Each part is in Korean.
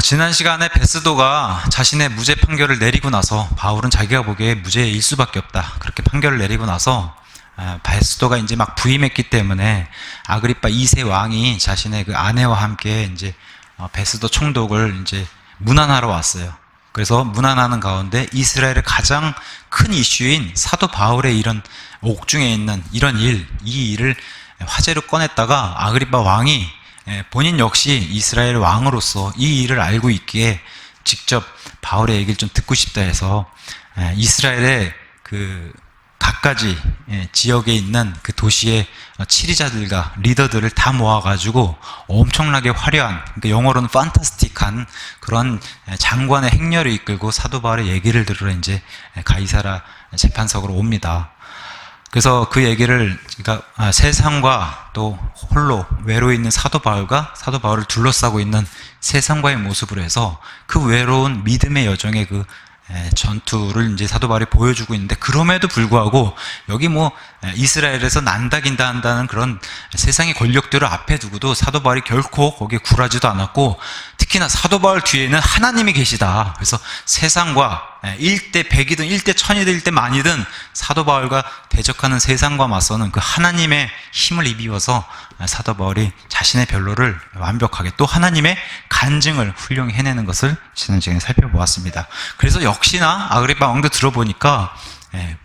지난 시간에 베스도가 자신의 무죄 판결을 내리고 나서 바울은 자기가 보기에 무죄일 수밖에 없다, 그렇게 판결을 내리고 나서 베스도가 이제 막 부임했기 때문에 아그리파 2세 왕이 자신의 그 아내와 함께 이제 베스도 총독을 이제 문안하러 왔어요. 그래서 문안하는 가운데 이스라엘의 가장 큰 이슈인 사도 바울의 이런 옥중에 있는 이런 이 일을 화제로 꺼냈다가 아그리파 왕이 본인 역시 이스라엘 왕으로서 이 일을 알고 있기에 직접 바울의 얘기를 좀 듣고 싶다 해서 이스라엘의 그 각가지 지역에 있는 그 도시의 치리자들과 리더들을 다 모아가지고 엄청나게 화려한, 그러니까 영어로는 판타스틱한 그런 장관의 행렬을 이끌고 사도 바울의 얘기를 들으러 이제 가이사라 재판석으로 옵니다. 그래서 그 얘기를, 그러니까 세상과 또 홀로 외로워 있는 사도 바울과 사도 바울을 둘러싸고 있는 세상과의 모습으로 해서 그 외로운 믿음의 여정의 그 전투를 이제 사도 바울이 보여주고 있는데, 그럼에도 불구하고 여기 이스라엘에서 난다긴다 한다는 그런 세상의 권력들을 앞에 두고도 사도 바울이 결코 거기에 굴하지도 않았고, 특히나 사도 바울 뒤에는 하나님이 계시다. 그래서 세상과 1대 100이든 1대 1000이든 1대 만이든 사도 바울과 대적하는 세상과 맞서는 그 하나님의 힘을 입어서 사도 바울이 자신의 변로를 완벽하게, 또 하나님의 간증을 훌륭히 해내는 것을 지난 시간에 살펴보았습니다. 그래서 역시나 아그리파 왕도 들어보니까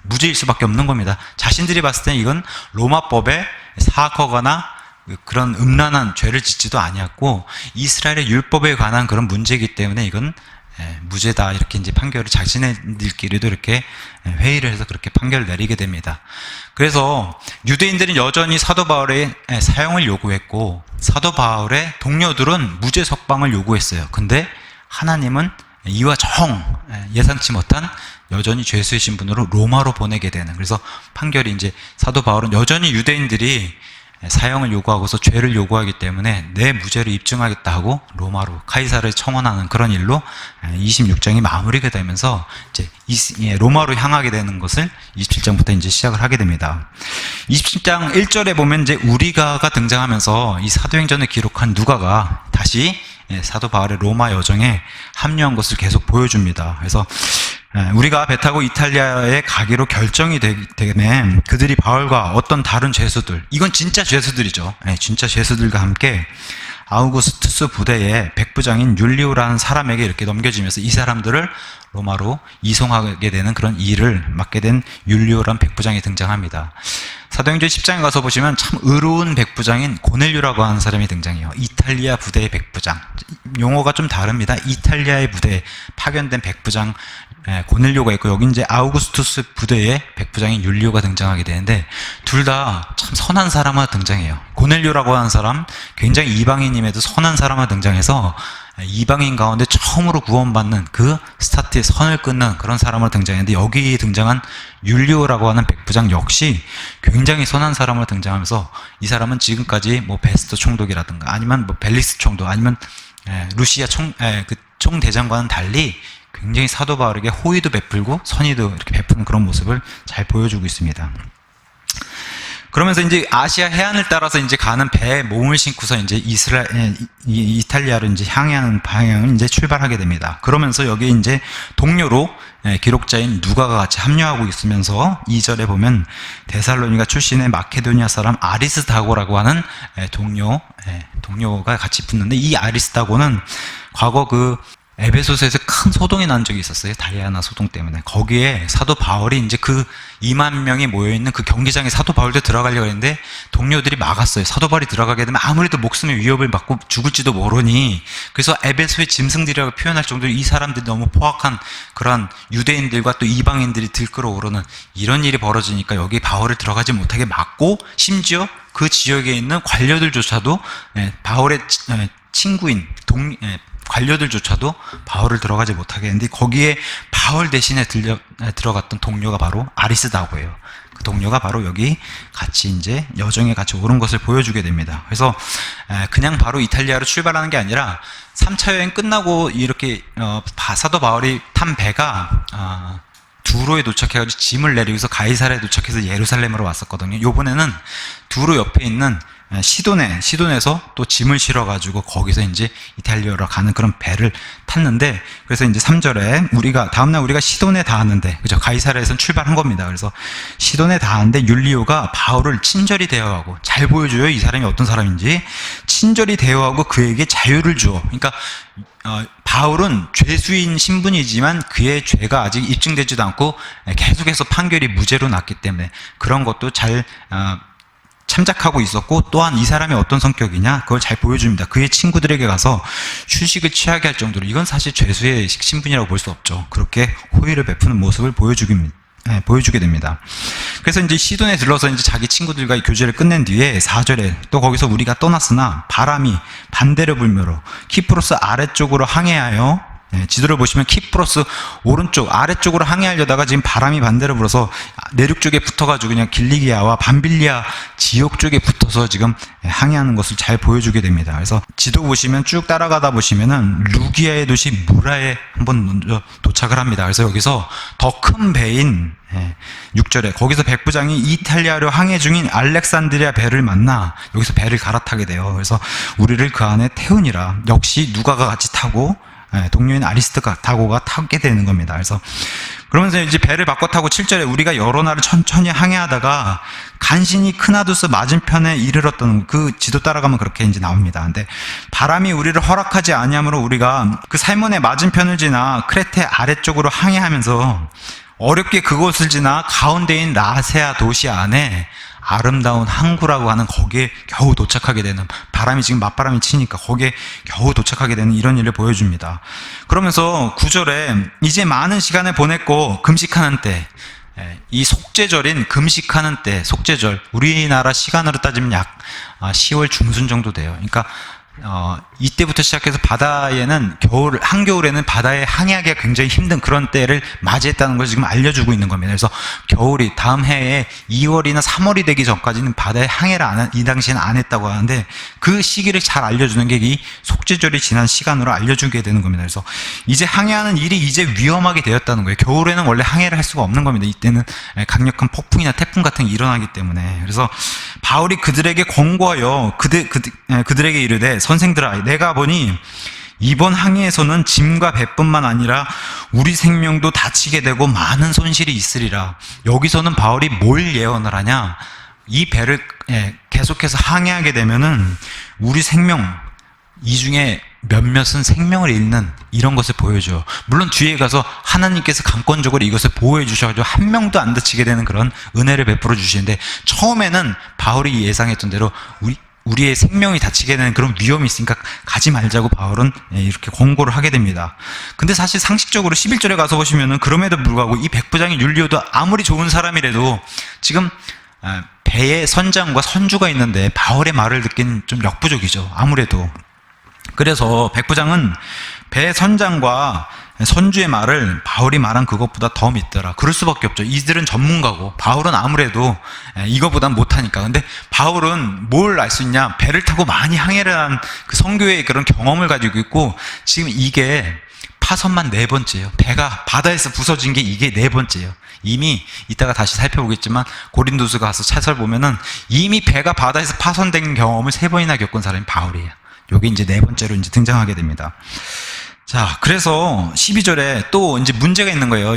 무죄일 수밖에 없는 겁니다. 자신들이 봤을 때는 이건 로마법에 사악하거나 그런 음란한 죄를 짓지도 아니었고 이스라엘의 율법에 관한 그런 문제이기 때문에 이건 무죄다, 이렇게 이제 판결을 자신들끼리도 이렇게 회의를 해서 그렇게 판결을 내리게 됩니다. 그래서 유대인들은 여전히 사도 바울의 사형을 요구했고 사도 바울의 동료들은 무죄 석방을 요구했어요. 근데 하나님은 이와 정 예상치 못한 여전히 죄수의 신분으로 로마로 보내게 되는, 그래서 판결이 이제 사도 바울은 여전히 유대인들이 사형을 요구하고서 죄를 요구하기 때문에 내 무죄를 입증하겠다 하고 로마로 카이사를 청원하는 그런 일로 26장이 마무리가 되면서 이제 로마로 향하게 되는 것을 27장부터 이제 시작을 하게 됩니다. 27장 1절에 보면 이제 우리가가 등장하면서 이 사도행전을 기록한 누가가 다시 사도 바울의 로마 여정에 합류한 것을 계속 보여줍니다. 그래서 우리가 배 타고 이탈리아에 가기로 결정이 되면 그들이 바울과 어떤 다른 죄수들, 이건 진짜 죄수들이죠. 진짜 죄수들과 함께 아우구스투스 부대의 백부장인 율리오라는 사람에게 이렇게 넘겨지면서 이 사람들을 로마로 이송하게 되는 그런 일을 맡게 된 율리오라는 백부장이 등장합니다. 사도행전 10장에 가서 보시면 참 의로운 백부장인 고넬료라고 하는 사람이 등장해요. 이탈리아 부대의 백부장. 용어가 좀 다릅니다. 이탈리아의 부대에 파견된 백부장 고넬료가 있고, 여기 이제 아우구스투스 부대의 백부장인 율리오가 등장하게 되는데 둘 다 참 선한 사람으로 등장해요. 고넬료라고 하는 사람 굉장히 이방인임에도 선한 사람으로 등장해서 이방인 가운데 처음으로 구원받는 그 스타트의 선을 끊는 그런 사람으로 등장했는데, 여기 등장한 율리오라고 하는 백부장 역시 굉장히 선한 사람으로 등장하면서 이 사람은 지금까지 베스토 총독이라든가 아니면 벨리스 총독 아니면 루시아 총대장과는 달리 굉장히 사도 바울에게 호의도 베풀고 선의도 이렇게 베푸는 그런 모습을 잘 보여주고 있습니다. 그러면서 이제 아시아 해안을 따라서 이제 가는 배에 몸을 싣고서 이제 이탈리아로 이제 향하는 방향을 이제 출발하게 됩니다. 그러면서 여기 이제 동료로 기록자인 누가가 같이 합류하고 있으면서 2절에 보면 데살로니가 출신의 마케도니아 사람 아리스다고라고 하는 동료가 같이 붙는데, 이 아리스다고는 과거 에베소서에서 큰 소동이 난 적이 있었어요. 다이아나 소동 때문에. 거기에 사도 바울이 이제 그 2만 명이 모여있는 그 경기장에 사도 바울도 들어가려고 했는데 동료들이 막았어요. 사도 바울이 들어가게 되면 아무래도 목숨의 위협을 받고 죽을지도 모르니, 그래서 에베소의 짐승들이라고 표현할 정도로 이 사람들이 너무 포악한 그런 유대인들과 또 이방인들이 들끓어오르는 이런 일이 벌어지니까 여기 바울을 들어가지 못하게 막고, 심지어 그 지역에 있는 관료들조차도 바울의 친구인 관료들조차도 바울을 들어가지 못하게 했는데, 거기에 바울 대신에 들어갔던 동료가 바로 아리스다고예요. 그 동료가 바로 여기 같이 이제 여정에 같이 오른 것을 보여주게 됩니다. 그래서 그냥 바로 이탈리아로 출발하는 게 아니라 3차 여행 끝나고 이렇게 사도 바울이 탄 배가 두로에 도착해가지고 짐을 내리고서 가이사라에 도착해서 예루살렘으로 왔었거든요. 요번에는 두로 옆에 있는 시돈에서 또 짐을 실어가지고 거기서 이제 이탈리아로 가는 그런 배를 탔는데, 그래서 이제 3절에 다음날 우리가 시돈에 닿았는데, 그죠? 가이사랴에선 출발한 겁니다. 그래서 시돈에 닿았는데 율리오가 바울을 친절히 대화하고, 잘 보여줘요. 이 사람이 어떤 사람인지. 친절히 대화하고 그에게 자유를 주어. 그러니까, 바울은 죄수인 신분이지만 그의 죄가 아직 입증되지도 않고 계속해서 판결이 무죄로 났기 때문에 그런 것도 잘, 참작하고 있었고, 또한 이 사람이 어떤 성격이냐 그걸 잘 보여줍니다. 그의 친구들에게 가서 휴식을 취하게 할 정도로, 이건 사실 죄수의 신분이라고 볼 수 없죠. 그렇게 호의를 베푸는 모습을 보여주게 됩니다. 그래서 이제 시돈에 들러서 이제 자기 친구들과 교제를 끝낸 뒤에 4절에 또 거기서 우리가 떠났으나 바람이 반대로 불므로 키프로스 아래쪽으로 항해하여, 지도를 보시면 키프로스 오른쪽 아래쪽으로 항해하려다가 지금 바람이 반대로 불어서 내륙 쪽에 붙어가지고 그냥 길리기아와 밤빌리아 지역 쪽에 붙어서 지금 항해하는 것을 잘 보여주게 됩니다. 그래서 지도 보시면 쭉 따라가다 보시면은 루기아의 도시 무라에 한번 먼저 도착을 합니다. 그래서 여기서 더 큰 배인 6절에 거기서 백부장이 이탈리아로 항해 중인 알렉산드리아 배를 만나 여기서 배를 갈아타게 돼요. 그래서 우리를 그 안에 태우니라. 역시 누가가 같이 타고 동료인 아리스타고가 타게 되는 겁니다. 그래서 그러면서 이제 배를 바꿔 타고 7절에 우리가 여러 날을 천천히 항해하다가 간신히 크나두스 맞은편에 이르렀던, 그 지도 따라가면 그렇게 이제 나옵니다. 근데 바람이 우리를 허락하지 아니하므로 우리가 그 살몬의 맞은편을 지나 크레테 아래쪽으로 항해하면서 어렵게 그곳을 지나 가운데인 라세아 도시 안에 아름다운 항구라고 하는 거기에 겨우 도착하게 되는, 바람이 지금 맞바람이 치니까 거기에 겨우 도착하게 되는 이런 일을 보여줍니다. 그러면서 9절에 이제 많은 시간을 보냈고 금식하는 때, 이 속죄절인 금식하는 때, 속죄절 우리나라 시간으로 따지면 약 10월 중순 정도 돼요. 그러니까 이때부터 시작해서 바다에는 한겨울에는 바다에 항해하기가 굉장히 힘든 그런 때를 맞이했다는 걸 지금 알려주고 있는 겁니다. 그래서 겨울이 다음 해에 2월이나 3월이 되기 전까지는 바다에 항해를 이 당시에는 안 했다고 하는데, 그 시기를 잘 알려주는 게 이 속죄절이 지난 시간으로 알려주게 되는 겁니다. 그래서 이제 항해하는 일이 이제 위험하게 되었다는 거예요. 겨울에는 원래 항해를 할 수가 없는 겁니다. 이때는 강력한 폭풍이나 태풍 같은 게 일어나기 때문에. 그래서 바울이 그들에게 권고하여 그들에게 이르되, 선생들아, 내가 보니 이번 항해에서는 짐과 배뿐만 아니라 우리 생명도 다치게 되고 많은 손실이 있으리라. 여기서는 바울이 뭘 예언을 하냐? 이 배를 계속해서 항해하게 되면은 우리 생명, 이 중에 몇몇은 생명을 잃는 이런 것을 보여줘요. 물론 뒤에 가서 하나님께서 강권적으로 이것을 보호해 주셔가지고 한 명도 안 다치게 되는 그런 은혜를 베풀어 주시는데, 처음에는 바울이 예상했던 대로 우리의 생명이 다치게 되는 그런 위험이 있으니까 가지 말자고 바울은 이렇게 권고를 하게 됩니다. 근데 사실 상식적으로 11절에 가서 보시면은 그럼에도 불구하고 이 백부장인 율리오도 아무리 좋은 사람이라도 지금 배에 선장과 선주가 있는데 바울의 말을 듣기는 좀 역부족이죠. 아무래도. 그래서 백부장은 배 선장과 선주의 말을 바울이 말한 그것보다 더 믿더라. 그럴 수밖에 없죠. 이들은 전문가고 바울은 아무래도 이거보단 못하니까. 근데 바울은 뭘 알 수 있냐? 배를 타고 많이 항해를 한 그 선교의 그런 경험을 가지고 있고, 지금 이게 파선만 4번째예요. 배가 바다에서 부서진 게 이게 4번째예요. 이미 이따가 다시 살펴보겠지만 고린도서 가서 차설 보면은 이미 배가 바다에서 파손된 경험을 3번이나 겪은 사람이 바울이에요. 요게 이제 4번째로 이제 등장하게 됩니다. 자, 그래서 12절에 또 이제 문제가 있는 거예요.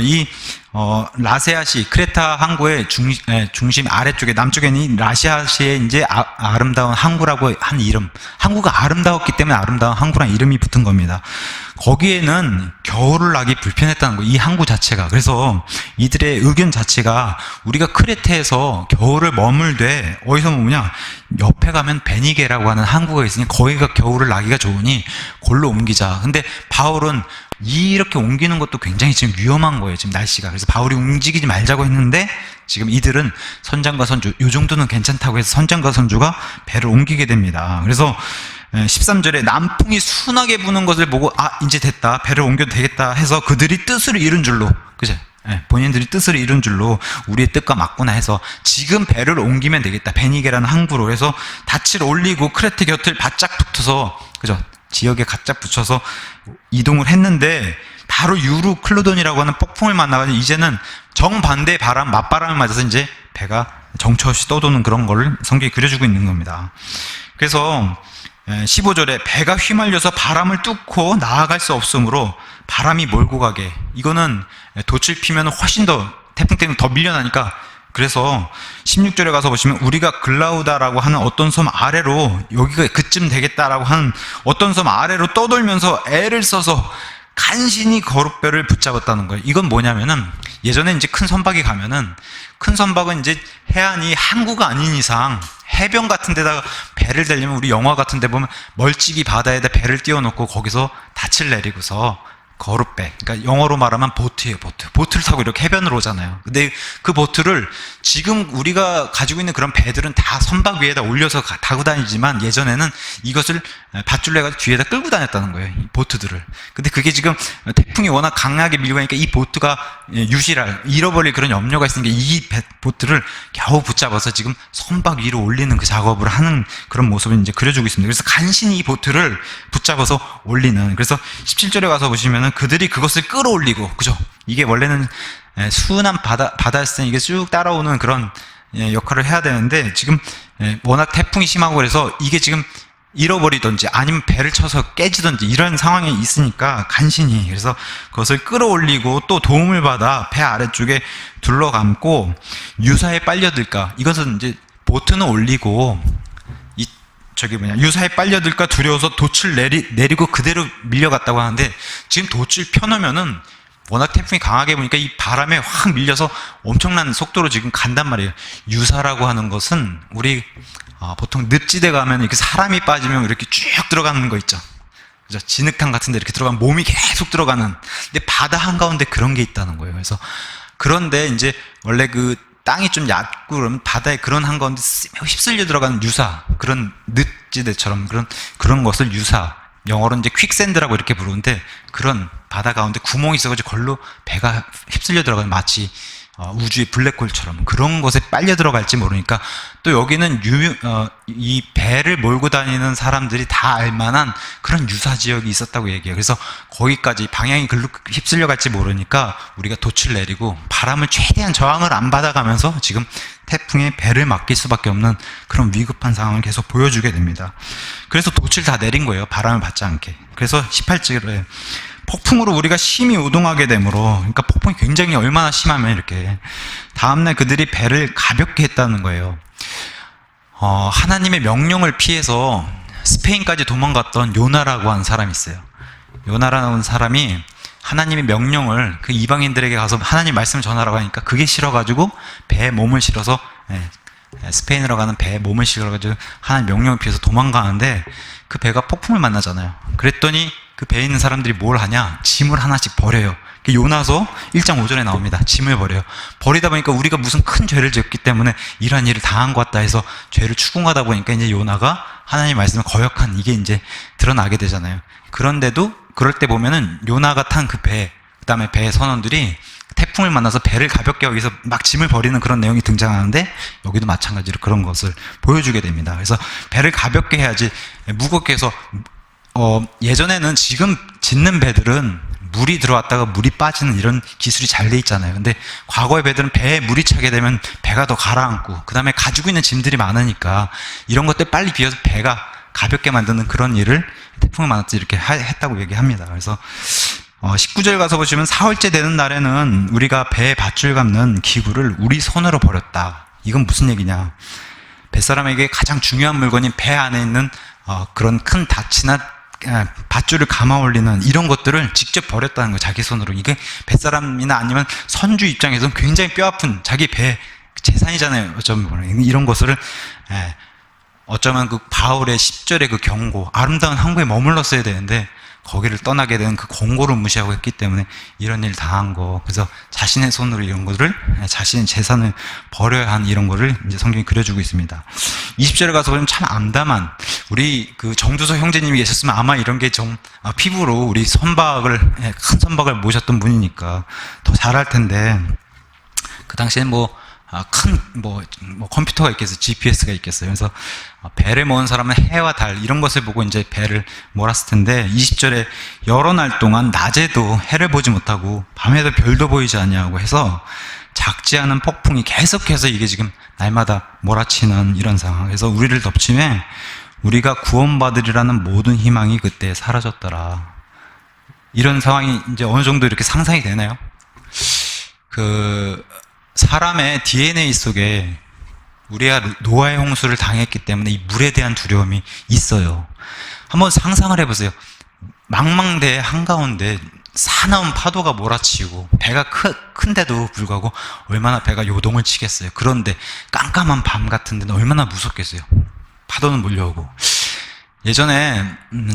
라세아시, 크레타 항구의 중심 아래쪽에, 남쪽에는 이 라시아시의 이제 아름다운 항구라고 한 이름. 항구가 아름다웠기 때문에 아름다운 항구라는 이름이 붙은 겁니다. 거기에는 겨울을 나기 불편했다는 거예요. 이 항구 자체가. 그래서 이들의 의견 자체가 우리가 크레테에서 겨울을 머물되, 어디서 머무냐? 옆에 가면 베니게라고 하는 항구가 있으니 거기가 겨울을 나기가 좋으니 골로 옮기자. 근데 바울은 이렇게 옮기는 것도 굉장히 지금 위험한 거예요. 지금 날씨가. 그래서 바울이 움직이지 말자고 했는데 지금 이들은 선장과 선주, 이 정도는 괜찮다고 해서 선장과 선주가 배를 옮기게 됩니다. 그래서 13절에 남풍이 순하게 부는 것을 보고 이제 됐다. 배를 옮겨도 되겠다 해서 그들이 뜻을 이룬 줄로, 그죠? 본인들이 뜻을 이룬 줄로 우리의 뜻과 맞구나 해서 지금 배를 옮기면 되겠다. 베니게라는 항구로 해서 닻을 올리고 크레테 곁을 바짝 붙어서, 그죠? 지역에 가짝 붙여서 이동을 했는데 바로 유루클로돈이라고 하는 폭풍을 만나가지고 이제는 정반대의 맞바람을 맞아서 이제 배가 정처 없이 떠도는 그런 걸 성경이 그려주고 있는 겁니다. 그래서 15절에 배가 휘말려서 바람을 뚫고 나아갈 수 없으므로 바람이 몰고 가게. 이거는 돛을 피면 훨씬 더 태풍 때문에 더 밀려나니까, 그래서 16절에 가서 보시면 우리가 글라우다라고 하는 어떤 섬 아래로, 여기가 그쯤 되겠다라고 하는 어떤 섬 아래로 떠돌면서 애를 써서 간신히 거룻배를 붙잡았다는 거예요. 이건 뭐냐면은, 예전에 이제 큰 선박이 가면은, 큰 선박은 이제 해안이 항구가 아닌 이상 해변 같은 데다가 배를 대려면, 우리 영화 같은 데 보면 멀찍이 바다에다 배를 띄워놓고 거기서 닻을 내리고서 거룻배, 그러니까 영어로 말하면 보트예요. 보트를 타고 이렇게 해변으로 오잖아요. 근데 그 보트를 지금 우리가 가지고 있는 그런 배들은 다 선박 위에다 올려서 타고 다니지만, 예전에는 이것을 밧줄로 해가지고 뒤에다 끌고 다녔다는 거예요, 이 보트들을. 근데 그게 지금 태풍이 워낙 강하게 밀고 가니까 이 보트가 잃어버릴 그런 염려가 있으니까 이 보트를 겨우 붙잡아서 지금 선박 위로 올리는 그 작업을 하는 그런 모습을 이제 그려주고 있습니다. 그래서 간신히 이 보트를 붙잡아서 올리는, 그래서 17절에 가서 보시면은 그들이 그것을 끌어올리고, 그죠? 이게 원래는 순한 바다였을 때 이게 쭉 따라오는 그런 역할을 해야 되는데, 지금 워낙 태풍이 심하고 그래서 이게 지금 잃어버리든지 아니면 배를 쳐서 깨지든지 이런 상황이 있으니까 간신히, 그래서 그것을 끌어올리고 또 도움을 받아 배 아래쪽에 둘러감고 유사에 빨려들까. 이것은 이제 보트는 올리고 유사에 빨려들까 두려워서 돛을 내리고 그대로 밀려갔다고 하는데, 지금 돛을 펴놓으면은 워낙 태풍이 강하게 부니까 이 바람에 확 밀려서 엄청난 속도로 지금 간단 말이에요. 유사라고 하는 것은 우리 보통 늪지대 가면 이렇게 사람이 빠지면 이렇게 쭉 들어가는 거 있죠. 그죠? 진흙탕 같은 데 이렇게 들어가면 몸이 계속 들어가는. 근데 바다 한가운데 그런 게 있다는 거예요. 그래서 그런데 이제 원래 그 땅이 좀 얕고 그러면 바다에 그런 한가운데 휩쓸려 들어가는 유사, 그런 늪지대처럼 그런 것을 유사, 영어로 이제 퀵샌드라고 이렇게 부르는데, 그런 바다 가운데 구멍이 있어가지고 걸로 배가 휩쓸려 들어가는, 마치 우주의 블랙홀처럼 그런 것에 빨려 들어갈지 모르니까, 또 여기는 이 배를 몰고 다니는 사람들이 다 알만한 그런 유사 지역이 있었다고 얘기해요. 그래서 거기까지 방향이 글로 휩쓸려 갈지 모르니까 우리가 돛을 내리고 바람을 최대한 저항을 안 받아가면서 지금 태풍에 배를 맡길 수밖에 없는 그런 위급한 상황을 계속 보여주게 됩니다. 그래서 돛을 다 내린 거예요, 바람을 받지 않게. 그래서 18절에 폭풍으로 우리가 심히 우동하게 되므로, 그러니까 폭풍이 굉장히 얼마나 심하면 이렇게 다음날 그들이 배를 가볍게 했다는 거예요. 하나님의 명령을 피해서 스페인까지 도망갔던 요나라고 하는 사람이 있어요. 요나라는 사람이 하나님의 명령을 그 이방인들에게 가서 하나님 말씀을 전하라고 하니까 그게 싫어가지고 배에 몸을 실어서 스페인으로 가는 배에 몸을 실어가지고 하나님 명령을 피해서 도망가는데, 그 배가 폭풍을 만나잖아요. 그랬더니 그 배에 있는 사람들이 뭘 하냐, 짐을 하나씩 버려요. 요나서 1장 5절에 나옵니다. 짐을 버려요. 버리다 보니까 우리가 무슨 큰 죄를 지었기 때문에 이러한 일을 당한 것 같다 해서 죄를 추궁하다 보니까 이제 요나가 하나님 말씀을 거역한, 이게 이제 드러나게 되잖아요. 그런데도 그럴 때 보면은 요나가 탄 그 배, 그 다음에 배의 선원들이 태풍을 만나서 배를 가볍게 하기 위해서 막 짐을 버리는 그런 내용이 등장하는데, 여기도 마찬가지로 그런 것을 보여주게 됩니다. 그래서 배를 가볍게 해야지 무겁게 해서, 예전에는 지금 짓는 배들은 물이 들어왔다가 물이 빠지는 이런 기술이 잘 돼 있잖아요. 근데 과거의 배들은 배에 물이 차게 되면 배가 더 가라앉고, 그 다음에 가지고 있는 짐들이 많으니까 이런 것들 빨리 비워서 배가 가볍게 만드는 그런 일을 태풍을 만났을 때 이렇게 했다고 얘기합니다. 그래서 19절 가서 보시면 사흘째 되는 날에는 우리가 배에 밧줄 감는 기구를 우리 손으로 버렸다. 이건 무슨 얘기냐, 뱃사람에게 가장 중요한 물건인 배 안에 있는 그런 큰 닻이나 밧줄을 감아 올리는 이런 것들을 직접 버렸다는 거예요, 자기 손으로. 이게 뱃사람이나 아니면 선주 입장에서는 굉장히 뼈아픈 자기 배 재산이잖아요, 어쩌면. 이런 것을 어쩌면 그 바울의 10절의 그 경고, 아름다운 항구에 머물렀어야 되는데 거기를 떠나게 된 그 공고를 무시하고 했기 때문에 이런 일 당한 거. 그래서 자신의 손으로 이런 것들을, 자신의 재산을 버려야 한 이런 거를 이제 성경이 그려주고 있습니다. 20절에 가서 보면 참 암담한, 우리 그 정두서 형제님이 계셨으면 아마 이런 게 피부로 우리 큰 선박을 모셨던 분이니까 더 잘할 텐데, 그 당시에는 컴퓨터가 있겠어요. GPS가 있겠어요. 그래서 배를 모은 사람은 해와 달 이런 것을 보고 이제 배를 몰았을 텐데, 20절에 여러 날 동안 낮에도 해를 보지 못하고 밤에도 별도 보이지 않냐고 해서 작지 않은 폭풍이 계속해서 이게 지금 날마다 몰아치는 이런 상황. 그래서 우리를 덮치매 우리가 구원받으리라는 모든 희망이 그때 사라졌더라. 이런 상황이 이제 어느 정도 이렇게 상상이 되나요? 사람의 DNA 속에 우리가 노아의 홍수를 당했기 때문에 이 물에 대한 두려움이 있어요. 한번 상상을 해보세요. 망망대해 한가운데 사나운 파도가 몰아치고 배가 큰데도 불구하고 얼마나 배가 요동을 치겠어요. 그런데 깜깜한 밤 같은 데는 얼마나 무섭겠어요. 파도는 몰려오고. 예전에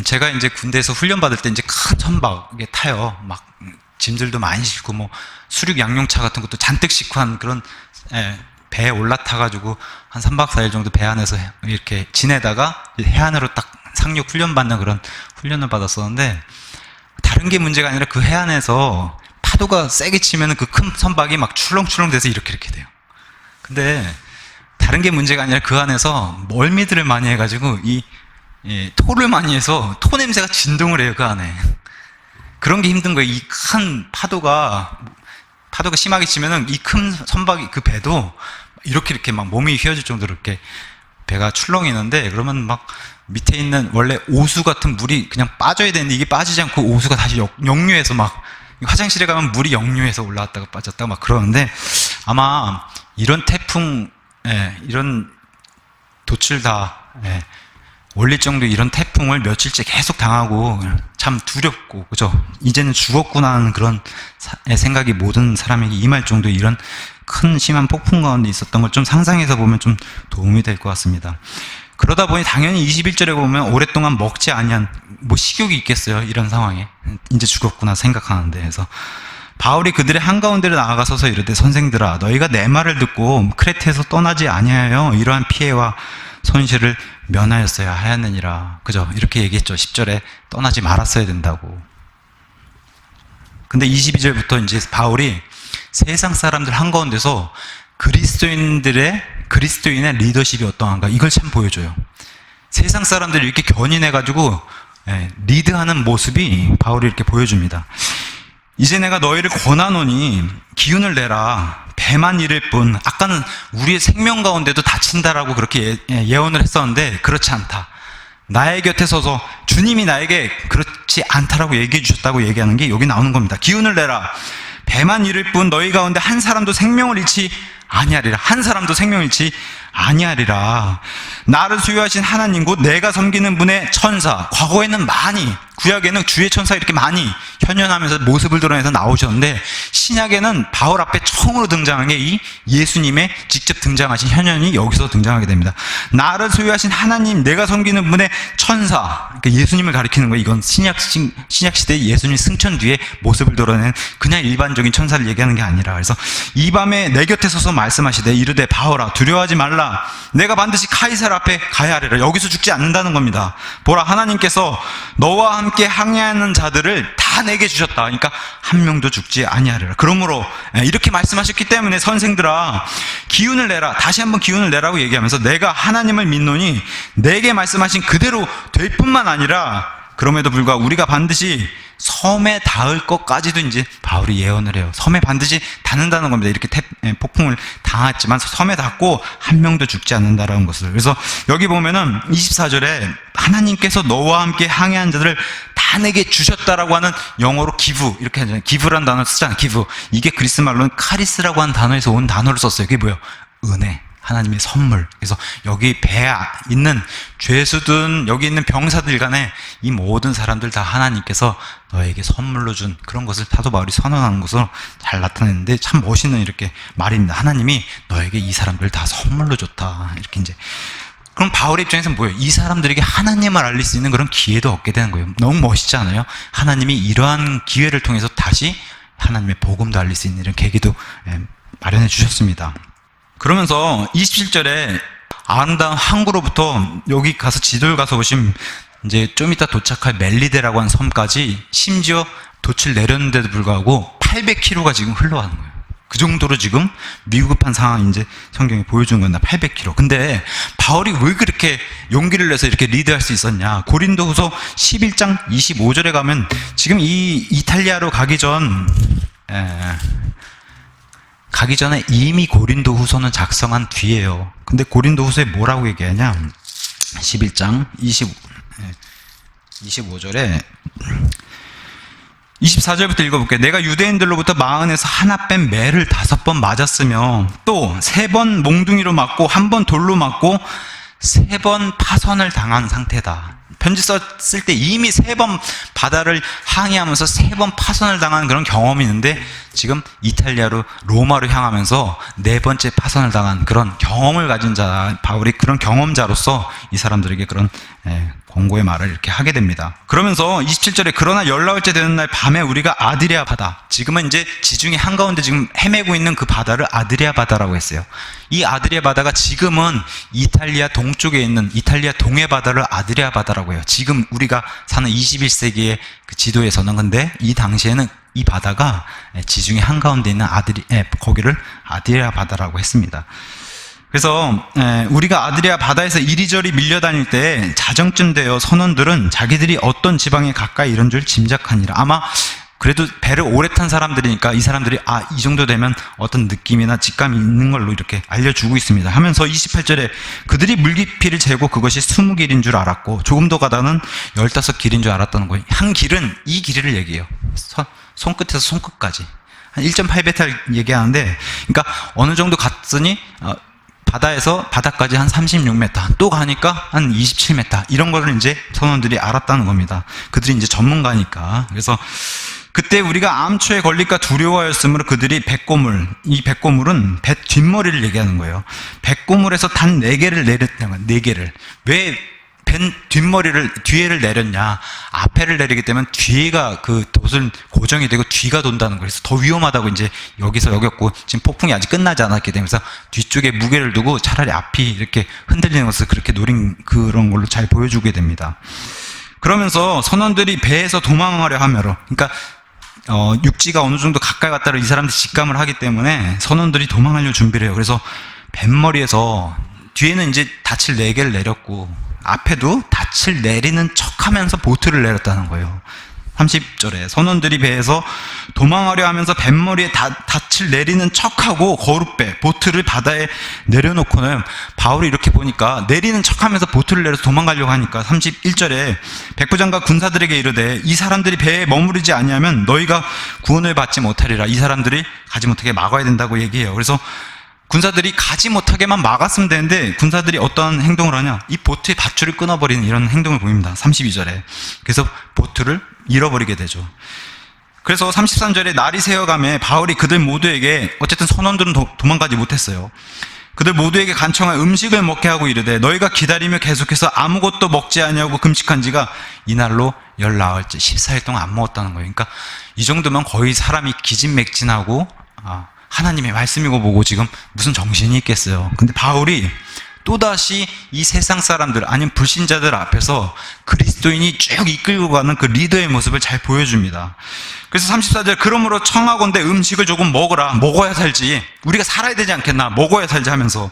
제가 이제 군대에서 훈련 받을 때 이제 큰 선박에 타요. 막 짐들도 많이 싣고 뭐 수륙 양용차 같은 것도 잔뜩 싣고 한 그런 배에 올라타가지고 한 3박 4일 정도 배 안에서 이렇게 지내다가 해안으로 딱 상륙 훈련 받는 그런 훈련을 받았었는데, 다른 게 문제가 아니라 그 해안에서 파도가 세게 치면 그 큰 선박이 막 출렁출렁 돼서 이렇게 돼요. 근데 다른 게 문제가 아니라 그 안에서 멀미들을 많이 해가지고 토를 많이 해서 토 냄새가 진동을 해요, 그 안에. 그런 게 힘든 거예요. 이 큰 파도가 심하게 치면은 이 큰 선박이, 그 배도 이렇게 막 몸이 휘어질 정도로 이렇게 배가 출렁이는데, 그러면 막 밑에 있는 원래 오수 같은 물이 그냥 빠져야 되는데 이게 빠지지 않고 오수가 다시 역류해서 막, 화장실에 가면 물이 역류해서 올라왔다가 빠졌다가 막 그러는데, 아마 이런 태풍, 이런 돋칠 다 올릴 정도 이런 태풍을 며칠째 계속 당하고 참 두렵고, 그죠? 이제는 죽었구나 하는 그런 생각이 모든 사람에게 임할 정도 이런 큰 심한 폭풍 가운데 있었던 걸 좀 상상해서 보면 좀 도움이 될 것 같습니다. 그러다 보니 당연히 21절에 보면 오랫동안 먹지 아니한, 뭐 식욕이 있겠어요, 이런 상황에. 이제 죽었구나 생각하는데. 그래서 바울이 그들의 한가운데로 나아가서서 이르되, 선생들아, 너희가 내 말을 듣고 크레테에서 떠나지 아니하여 이러한 피해와 손실을 면하였어야 하였느니라. 그죠? 이렇게 얘기했죠. 10절에 떠나지 말았어야 된다고. 근데 22절부터 이제 바울이 세상 사람들 한가운데서 그리스도인의 리더십이 어떠한가, 이걸 참 보여줘요. 세상 사람들이 이렇게 견인해가지고 리드하는 모습이 바울이 이렇게 보여줍니다. 이제 내가 너희를 권하노니 기운을 내라. 배만 이를 뿐. 아까는 우리의 생명 가운데도 다친다라고 그렇게 예언을 했었는데, 그렇지 않다. 나의 곁에 서서 주님이 나에게 그렇지 않다라고 얘기해 주셨다고 얘기하는 게 여기 나오는 겁니다. 기운을 내라. 배만 이를 뿐 너희 가운데 한 사람도 생명을 잃지 아니하리라. 한 사람도 생명을 잃지 아니하리라. 나를 수요하신 하나님 곧 내가 섬기는 분의 천사, 과거에는 많이, 구약에는 주의 천사 이렇게 많이 현현하면서 모습을 드러내서 나오셨는데, 신약에는 바울 앞에 처음으로 등장한 게 이 예수님의 직접 등장하신 현현이 여기서 등장하게 됩니다. 나를 소유하신 하나님, 내가 섬기는 분의 천사, 그러니까 예수님을 가리키는 거예요. 이건 신약 시대의 예수님 승천 뒤에 모습을 드러낸 그냥 일반적인 천사를 얘기하는 게 아니라, 그래서 이 밤에 내 곁에 서서 말씀하시되 이르되, 바울아 두려워하지 말라. 내가 반드시 카이사르 앞에 가야 하리라. 여기서 죽지 않는다는 겁니다. 보라, 하나님께서 너와 함께 항해하는 자들을 다 내게 주셨다. 그러니까 한 명도 죽지 아니하리라. 그러므로 이렇게 말씀하셨기 때문에 선생들아, 기운을 내라. 다시 한번 기운을 내라고 얘기하면서, 내가 하나님을 믿노니 내게 말씀하신 그대로 될 뿐만 아니라, 그럼에도 불구하고 우리가 반드시 섬에 닿을 것까지도 이제 바울이 예언을 해요. 섬에 반드시 닿는다는 겁니다. 이렇게 폭풍을 당했지만 섬에 닿고 한 명도 죽지 않는다라는 것을. 그래서 여기 보면은 24절에 하나님께서 너와 함께 항해한 자들을 다 내게 주셨다라고 하는, 영어로 give, 이렇게 하잖아요. give라는 단어를 쓰잖아요. give. 이게 그리스 말로는 카리스라고 하는 단어에서 온 단어를 썼어요. 그게 뭐예요? 은혜. 하나님의 선물. 그래서 여기 배에 있는 죄수든 여기 있는 병사들 간에 이 모든 사람들 다 하나님께서 너에게 선물로 준 그런 것을 사도 바울이 선언하는 것으로 잘 나타내는데, 참 멋있는 이렇게 말입니다. 하나님이 너에게 이 사람들 다 선물로 줬다. 이렇게 이제. 그럼 바울의 입장에서는 뭐예요? 이 사람들에게 하나님을 알릴 수 있는 그런 기회도 얻게 되는 거예요. 너무 멋있지 않아요? 하나님이 이러한 기회를 통해서 다시 하나님의 복음도 알릴 수 있는 이런 계기도 마련해 주셨습니다. 그러면서 27절에 아름다운 항구로부터 여기 가서 지도를 가서 보시면 이제 좀 이따 도착할 멜리데라고 하는 섬까지, 심지어 돛을 내렸는데도 불구하고 800km가 지금 흘러가는 거예요. 그 정도로 지금 미급한 상황이 이제 성경이 보여주는 건데 800km. 근데 바울이 왜 그렇게 용기를 내서 이렇게 리드할 수 있었냐? 고린도후서 11장 25절에 가면, 지금 이 이탈리아로 가기 전 가기 전에 이미 고린도 후서는 작성한 뒤에요. 근데 고린도 후서에 뭐라고 얘기하냐? 11장 25절에 24절부터 읽어볼게요. 내가 유대인들로부터 마흔에서 하나 뺀 매를 5번 맞았으며 또 3번 몽둥이로 맞고 1번 돌로 맞고 3번 파선을 당한 상태다. 편지 썼을 때 이미 3번 바다를 항해하면서 3번 파선을 당한 그런 경험이 있는데 지금 이탈리아로 로마로 향하면서 4번째 파선을 당한 그런 경험을 가진 자, 바울이 그런 경험자로서 이 사람들에게 그런 권고의 말을 이렇게 하게 됩니다. 그러면서 27절에 그러나 열나흘째 되는 날 밤에 우리가 아드리아 바다, 지금은 이제 지중해 한가운데 지금 헤매고 있는 그 바다를 아드리아 바다라고 했어요. 이 아드리아 바다가 지금은 이탈리아 동쪽에 있는 이탈리아 동해 바다를 아드리아 바다라고 해요. 지금 우리가 사는 21세기의 그 지도에서는. 근데 이 당시에는 이 바다가 지중해 한가운데 있는 거기를 아드리아 바다라고 했습니다. 그래서 우리가 아드리아 바다에서 이리저리 밀려다닐 때 자정쯤 되어 선원들은 자기들이 어떤 지방에 가까이 이런 줄 짐작하니라. 아마 그래도 배를 오래 탄 사람들이니까 이 사람들이 이 정도 되면 어떤 느낌이나 직감이 있는 걸로 이렇게 알려주고 있습니다. 하면서 28절에 그들이 물깊이를 재고 그것이 20길인 줄 알았고 조금 더 가다는 15길인 줄 알았다는 거예요. 한 길은 이 길이를 얘기해요. 손끝에서 손끝까지 한 1.8m 얘기하는데, 그러니까 어느 정도 갔으니 바다에서 바다까지 한 36m, 또 가니까 한 27m, 이런 거를 이제 선원들이 알았다는 겁니다. 그들이 이제 전문가니까. 그래서 그때 우리가 암초에 걸릴까 두려워하였으므로 그들이 백고물, 이 백고물은 배 뒷머리를 얘기하는 거예요. 백고물에서 단 4개를 내렸다는 거예요. 4개를. 왜 배 뒤에를 내렸냐? 앞에를 내리게 되면 뒤에가 그 돛은 고정이 되고 뒤가 돈다는 거예요. 그래서 더 위험하다고 이제 여기서 여겼고, 지금 폭풍이 아직 끝나지 않았기 때문에 그래서 뒤쪽에 무게를 두고 차라리 앞이 이렇게 흔들리는 것을 그렇게 노린 그런 걸로 잘 보여주게 됩니다. 그러면서 선원들이 배에서 도망하려 하며, 그러니까 육지가 어느 정도 가까이 갔다를 이 사람들이 직감을 하기 때문에 선원들이 도망하려고 준비를 해요. 그래서 뱃머리에서 뒤에는 이제 닻을 4개를 내렸고 앞에도 닻을 내리는 척하면서 보트를 내렸다는 거예요. 30절에 선원들이 배에서 도망하려 하면서 뱃머리에 닻을 내리는 척하고 거룻배 보트를 바다에 내려놓고는, 바울이 이렇게 보니까 내리는 척하면서 보트를 내려서 도망가려고 하니까 31절에 백부장과 군사들에게 이르되 이 사람들이 배에 머무르지 아니하면 너희가 구원을 받지 못하리라. 이 사람들이 가지 못하게 막아야 된다고 얘기해요. 그래서 군사들이 가지 못하게만 막았으면 되는데 군사들이 어떤 행동을 하냐, 이 보트의 밧줄을 끊어버리는 이런 행동을 보입니다. 32절에. 그래서 보트를 잃어버리게 되죠. 그래서 33절에 날이 새어가며 바울이 그들 모두에게, 어쨌든 선원들은 도망가지 못했어요. 그들 모두에게 간청한 음식을 먹게 하고 이르되 너희가 기다리며 계속해서 아무것도 먹지 아니하고 금식한 지가 이날로 14일째 14일 동안 안 먹었다는 거예요. 그러니까 이 정도면 거의 사람이 기진맥진하고 하나님의 말씀이고 뭐고 지금 무슨 정신이 있겠어요. 근데 바울이 또다시 이 세상 사람들 아니면 불신자들 앞에서 그리스도인이 쭉 이끌고 가는 그 리더의 모습을 잘 보여줍니다. 그래서 34절 그러므로 청하건대 음식을 조금 먹어라. 먹어야 살지. 우리가 살아야 되지 않겠나. 먹어야 살지 하면서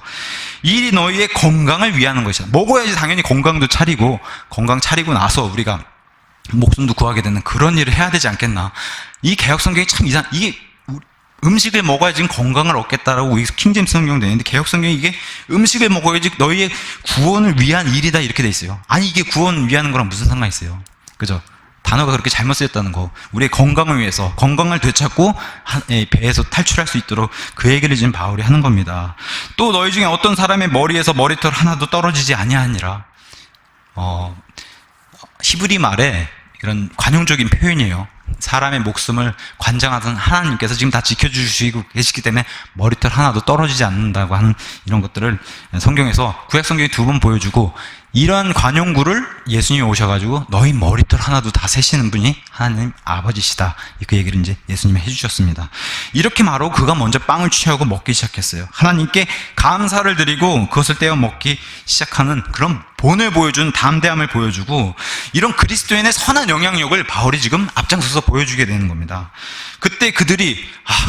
이 일이 너희의 건강을 위하는 것이다. 먹어야지 당연히 건강도 차리고, 건강 차리고 나서 우리가 목숨도 구하게 되는 그런 일을 해야 되지 않겠나. 이 개혁성경이 참 이게 음식을 먹어야 지금 건강을 얻겠다라고 킹제임스 성경 되는데 개혁성경이 이게 음식을 먹어야지 너희의 구원을 위한 일이다 이렇게 돼 있어요. 아니 이게 구원 위하는 거랑 무슨 상관이 있어요? 그죠? 단어가 그렇게 잘못 쓰였다는 거. 우리의 건강을 위해서, 건강을 되찾고 배에서 탈출할 수 있도록 그 얘기를 지금 바울이 하는 겁니다. 또 너희 중에 어떤 사람의 머리에서 머리털 하나도 떨어지지 아니하니라. 히브리 말에 이런 관용적인 표현이에요. 사람의 목숨을 관장하던 하나님께서 지금 다 지켜주시고 계시기 때문에 머리털 하나도 떨어지지 않는다고 하는 이런 것들을 성경에서, 구약 성경이 2번 보여주고, 이런 관용구를 예수님이 오셔가지고 너희 머리털 하나도 다 세시는 분이 하나님 아버지시다. 그 얘기를 이제 예수님이 해주셨습니다. 이렇게 말하고 그가 먼저 빵을 취하고 먹기 시작했어요. 하나님께 감사를 드리고 그것을 떼어 먹기 시작하는 그런 본을 보여준 담대함을 보여주고, 이런 그리스도인의 선한 영향력을 바울이 지금 앞장서서 보여주게 되는 겁니다. 그때 그들이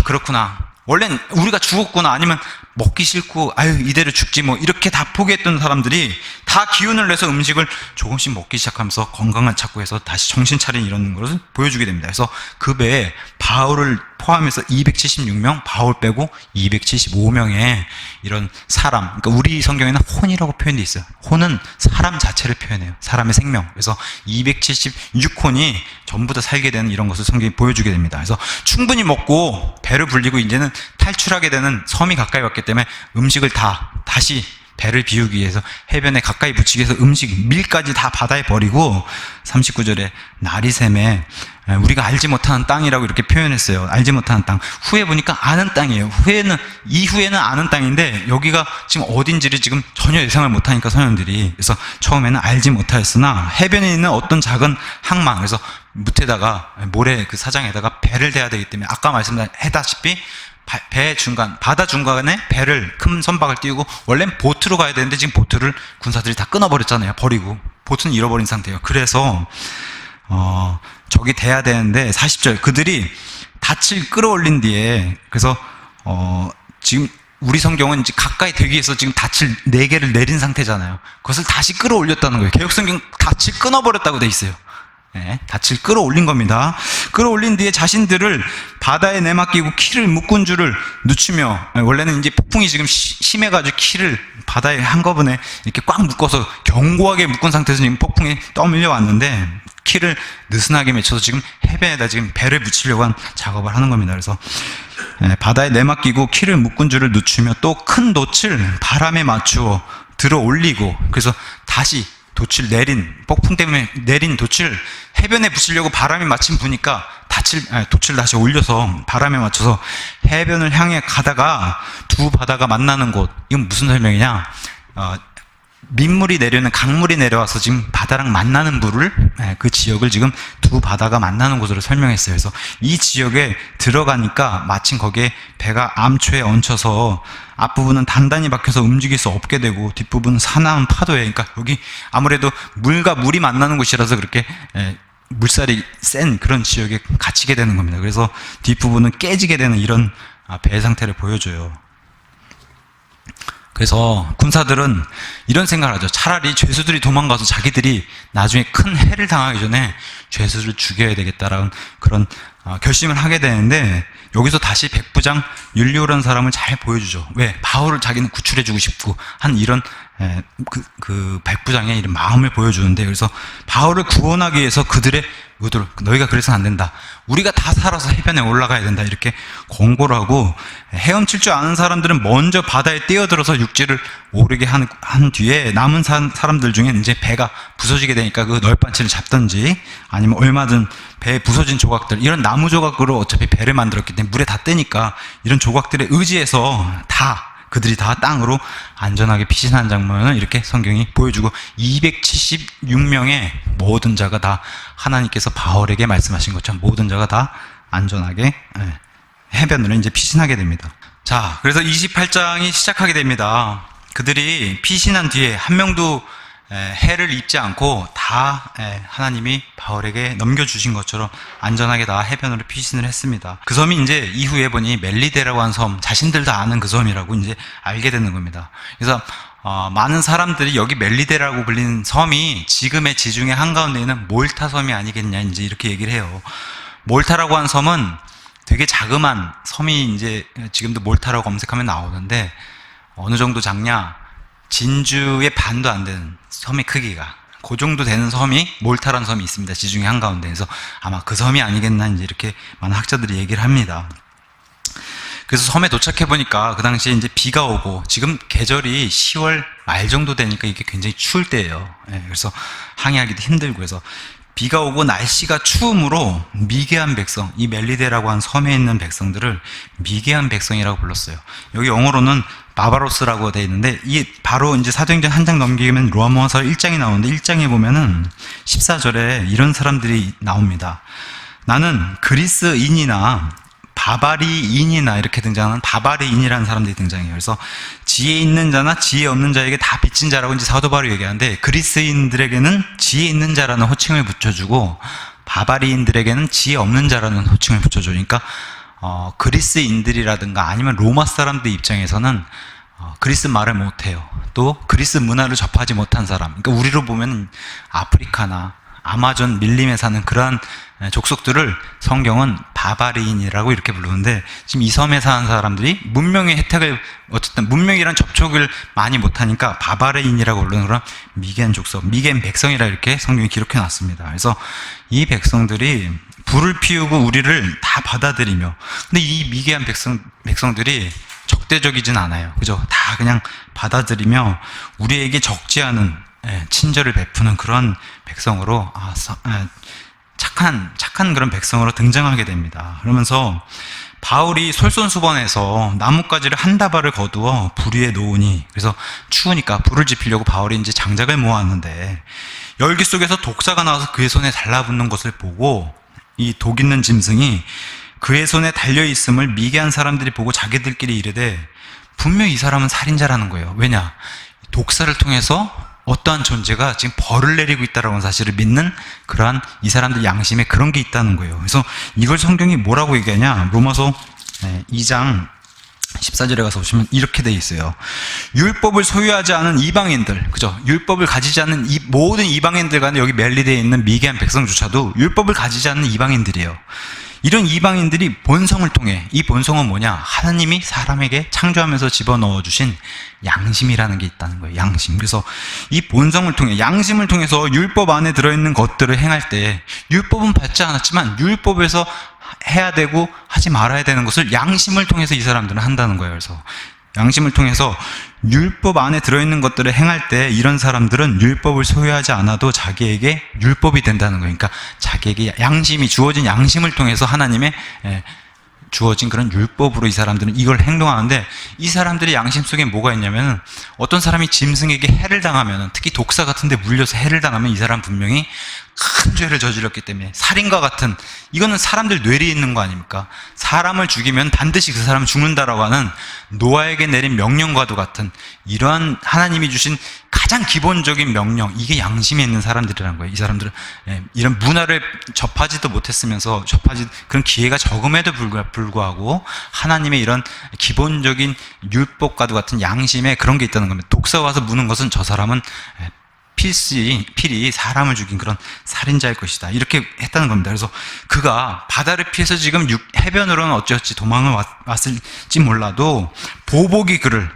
그렇구나. 원래는 우리가 죽었구나. 아니면 먹기 싫고 아유 이대로 죽지 뭐 이렇게 다 포기했던 사람들이 다 기운을 내서 음식을 조금씩 먹기 시작하면서 건강을 찾고 해서 다시 정신 차린 이런 것을 보여주게 됩니다. 그래서 그 배에 바울을 포함해서 276명, 바울 빼고 275명의 이런 사람, 그러니까 우리 성경에는 혼이라고 표현되어 있어요. 혼은 사람 자체를 표현해요. 사람의 생명. 그래서 276혼이 전부 다 살게 되는 이런 것을 성경이 보여주게 됩니다. 그래서 충분히 먹고 배를 불리고 이제는 탈출하게 되는 섬이 가까이 왔기 때문에 음식을 다시 배를 비우기 위해서 해변에 가까이 붙이기 위해서 음식, 밀까지 다 바다에 버리고 39절에 나리샘에 우리가 알지 못하는 땅이라고 이렇게 표현했어요. 알지 못하는 땅. 후에 보니까 아는 땅이에요. 이후에는 아는 땅인데 여기가 지금 어딘지를 지금 전혀 예상을 못하니까 소년들이. 그래서 처음에는 알지 못하였으나 해변에 있는 어떤 작은 항망, 그래서 무태다가 모래 그 사장에다가 배를 대야 되기 때문에 아까 말씀했다시피 배 중간, 바다 중간에 배를 큰 선박을 띄우고 원래는 보트로 가야 되는데 지금 보트를 군사들이 다 끊어버렸잖아요. 버리고 보트는 잃어버린 상태예요. 그래서 저기 돼야 되는데 40절 그들이 닻을 끌어올린 뒤에 그래서 지금 우리 성경은 이제 가까이 되기 위해서 지금 닻을 4개를 내린 상태잖아요. 그것을 다시 끌어올렸다는 거예요. 개역성경 닻을 끊어버렸다고 돼 있어요. 네, 닻을 끌어올린 겁니다. 끌어올린 뒤에 자신들을 바다에 내맡기고 키를 묶은 줄을 늦추며, 원래는 이제 폭풍이 지금 심해가지고 키를 바다에 한꺼번에 이렇게 꽉 묶어서 견고하게 묶은 상태에서 지금 폭풍이 떠밀려 왔는데 키를 느슨하게 맺혀서 지금 해변에다 지금 배를 붙이려고 한 작업을 하는 겁니다. 그래서 바다에 내맡기고 키를 묶은 줄을 늦추며 또 큰 돛을 바람에 맞추어 들어 올리고, 그래서 다시 폭풍 때문에 내린 돛을 해변에 붙이려고 바람이 마침 부니까 돛을 다시 올려서 바람에 맞춰서 해변을 향해 가다가 두 바다가 만나는 곳. 이건 무슨 설명이냐? 민물이 내려는 강물이 내려와서 지금 바다랑 만나는 그 지역을 지금 두 바다가 만나는 곳으로 설명했어요. 그래서 이 지역에 들어가니까 마침 거기에 배가 암초에 얹혀서 앞부분은 단단히 박혀서 움직일 수 없게 되고 뒷부분은 사나운 파도에, 그러니까 여기 아무래도 물과 물이 만나는 곳이라서 그렇게 물살이 센 그런 지역에 갇히게 되는 겁니다. 그래서 뒷부분은 깨지게 되는 이런 배 상태를 보여줘요. 그래서 군사들은 이런 생각을 하죠. 차라리 죄수들이 도망가서 자기들이 나중에 큰 해를 당하기 전에 죄수를 죽여야 되겠다라는 그런 결심을 하게 되는데, 여기서 다시 백부장 율리오라는 사람을 잘 보여주죠. 왜? 바울을 자기는 구출해주고 싶고 한 이런 그 백부장의 이런 마음을 보여주는데, 그래서 바울을 구원하기 위해서 그들의 의도를, 너희가 그래서는 안 된다, 우리가 다 살아서 해변에 올라가야 된다, 이렇게 권고를 하고, 헤엄칠 줄 아는 사람들은 먼저 바다에 뛰어들어서 육지를 오르게 한 뒤에 남은 사람들 중에 이제 배가 부서지게 되니까 그 널빤치를 잡든지 아니면 얼마든 배에 부서진 조각들, 이런 나무 조각으로 어차피 배를 만들었기 때문에 물에 다 뜨니까 이런 조각들에 의지해서 그들이 다 땅으로 안전하게 피신하는 장면을 이렇게 성경이 보여주고, 276명의 모든 자가 다 하나님께서 바울에게 말씀하신 것처럼 모든 자가 다 안전하게 해변으로 이제 피신하게 됩니다. 자, 그래서 28장이 시작하게 됩니다. 그들이 피신한 뒤에 한 명도 해를 입지 않고 다 하나님이 바울에게 넘겨주신 것처럼 안전하게 다 해변으로 피신을 했습니다. 그 섬이 이제 이후에 보니 멜리데라고 한 섬, 자신들 다 아는 그 섬이라고 이제 알게 되는 겁니다. 그래서 많은 사람들이 여기 멜리데라고 불리는 섬이 지금의 지중해 한가운데 있는 몰타 섬이 아니겠냐 이제 이렇게 얘기를 해요. 몰타라고 한 섬은 되게 자그만 섬이 이제 지금도 몰타라고 검색하면 나오는데, 어느 정도 작냐? 진주의 반도 안 되는 섬의 크기가, 그 정도 되는 섬이 몰타라는 섬이 있습니다. 지중해 한가운데. 그래서 아마 그 섬이 아니겠나 이제 이렇게 많은 학자들이 얘기를 합니다. 그래서 섬에 도착해 보니까 그 당시에 이제 비가 오고, 지금 계절이 10월 말 정도 되니까 이게 굉장히 추울 때예요. 그래서 항해하기도 힘들고, 그래서 비가 오고 날씨가 추움으로 미개한 백성, 이 멜리데라고 한 섬에 있는 백성들을 미개한 백성이라고 불렀어요. 여기 영어로는 바바로스라고 되어 있는데, 이게 바로 이제 사도행전 한 장 넘기면 로마서 1장이 나오는데, 1장에 보면은 14절에 이런 사람들이 나옵니다. 나는 그리스인이나 바바리인이나 이렇게 등장하는 바바리인이라는 사람들이 등장해요. 그래서 지혜 있는 자나 지혜 없는 자에게 다 빚진 자라고 이제 사도 바울이 얘기하는데, 그리스인들에게는 지혜 있는 자라는 호칭을 붙여주고 바바리인들에게는 지혜 없는 자라는 호칭을 붙여주니까 그리스인들이라든가 아니면 로마 사람들 입장에서는 그리스 말을 못해요. 또 그리스 문화를 접하지 못한 사람, 그러니까 우리로 보면 아프리카나 아마존 밀림에 사는 그러한 족속들을 성경은 바바리인이라고 이렇게 부르는데, 지금 이 섬에 사는 사람들이 문명의 혜택을, 어쨌든 문명이란 접촉을 많이 못하니까 바바리인이라고 부르는 그런 미개한 족속, 미개한 백성이라 이렇게 성경이 기록해 놨습니다. 그래서 이 백성들이 불을 피우고 우리를 다 받아들이며, 근데 이 미개한 백성들이 적대적이진 않아요. 그죠? 다 그냥 받아들이며 우리에게 적지 않은 친절을 베푸는 그런 백성으로, 착한 그런 백성으로 등장하게 됩니다. 그러면서 바울이 솔선수범해서 나뭇가지를 한 다발을 거두어 불 위에 놓으니, 그래서 추우니까 불을 지피려고 바울이 이제 장작을 모았는데 열기 속에서 독사가 나와서 그의 손에 달라붙는 것을 보고 이 독 있는 짐승이 그의 손에 달려있음을 미개한 사람들이 보고 자기들끼리 이르되 분명히 이 사람은 살인자라는 거예요. 왜냐? 독사를 통해서 어떠한 존재가 지금 벌을 내리고 있다는 사실을 믿는 그러한 이 사람들 양심에 그런 게 있다는 거예요. 그래서 이걸 성경이 뭐라고 얘기하냐? 로마서 2장 14절에 가서 보시면 이렇게 돼 있어요. 율법을 소유하지 않은 이방인들, 그죠? 율법을 가지지 않는 이 모든 이방인들 간에, 여기 멜리대에 있는 미개한 백성조차도 율법을 가지지 않는 이방인들이에요. 이런 이방인들이 본성을 통해, 이 본성은 뭐냐? 하나님이 사람에게 창조하면서 집어넣어 주신 양심이라는 게 있다는 거예요. 양심. 그래서 이 본성을 통해, 양심을 통해서 율법 안에 들어있는 것들을 행할 때, 율법은 받지 않았지만 율법에서 해야 되고 하지 말아야 되는 것을 양심을 통해서 이 사람들은 한다는 거예요. 그래서 양심을 통해서 율법 안에 들어있는 것들을 행할 때 이런 사람들은 율법을 소유하지 않아도 자기에게 율법이 된다는 거예요. 그러니까 자기에게 양심이 주어진, 양심을 통해서 하나님의 주어진 그런 율법으로 이 사람들은 이걸 행동하는데, 이 사람들의 양심 속에 뭐가 있냐면, 어떤 사람이 짐승에게 해를 당하면, 특히 독사 같은 데 물려서 해를 당하면 이 사람 분명히 큰 죄를 저질렀기 때문에, 살인과 같은, 이거는 사람들 뇌리에 있는 거 아닙니까? 사람을 죽이면 반드시 그 사람은 죽는다라고 하는 노아에게 내린 명령과도 같은 이러한 하나님이 주신 가장 기본적인 명령, 이게 양심에 있는 사람들이라는 거예요. 이 사람들은 이런 문화를 접하지도 못했으면서, 그런 기회가 적음에도 불구하고 하나님의 이런 기본적인 율법과도 같은 양심에 그런 게 있다는 겁니다. 독사 와서 무는 것은 저 사람은 필히 사람을 죽인 그런 살인자일 것이다, 이렇게 했다는 겁니다. 그래서 그가 바다를 피해서 지금 해변으로는 어찌어찌 도망을 왔을지 몰라도 보복이 그를,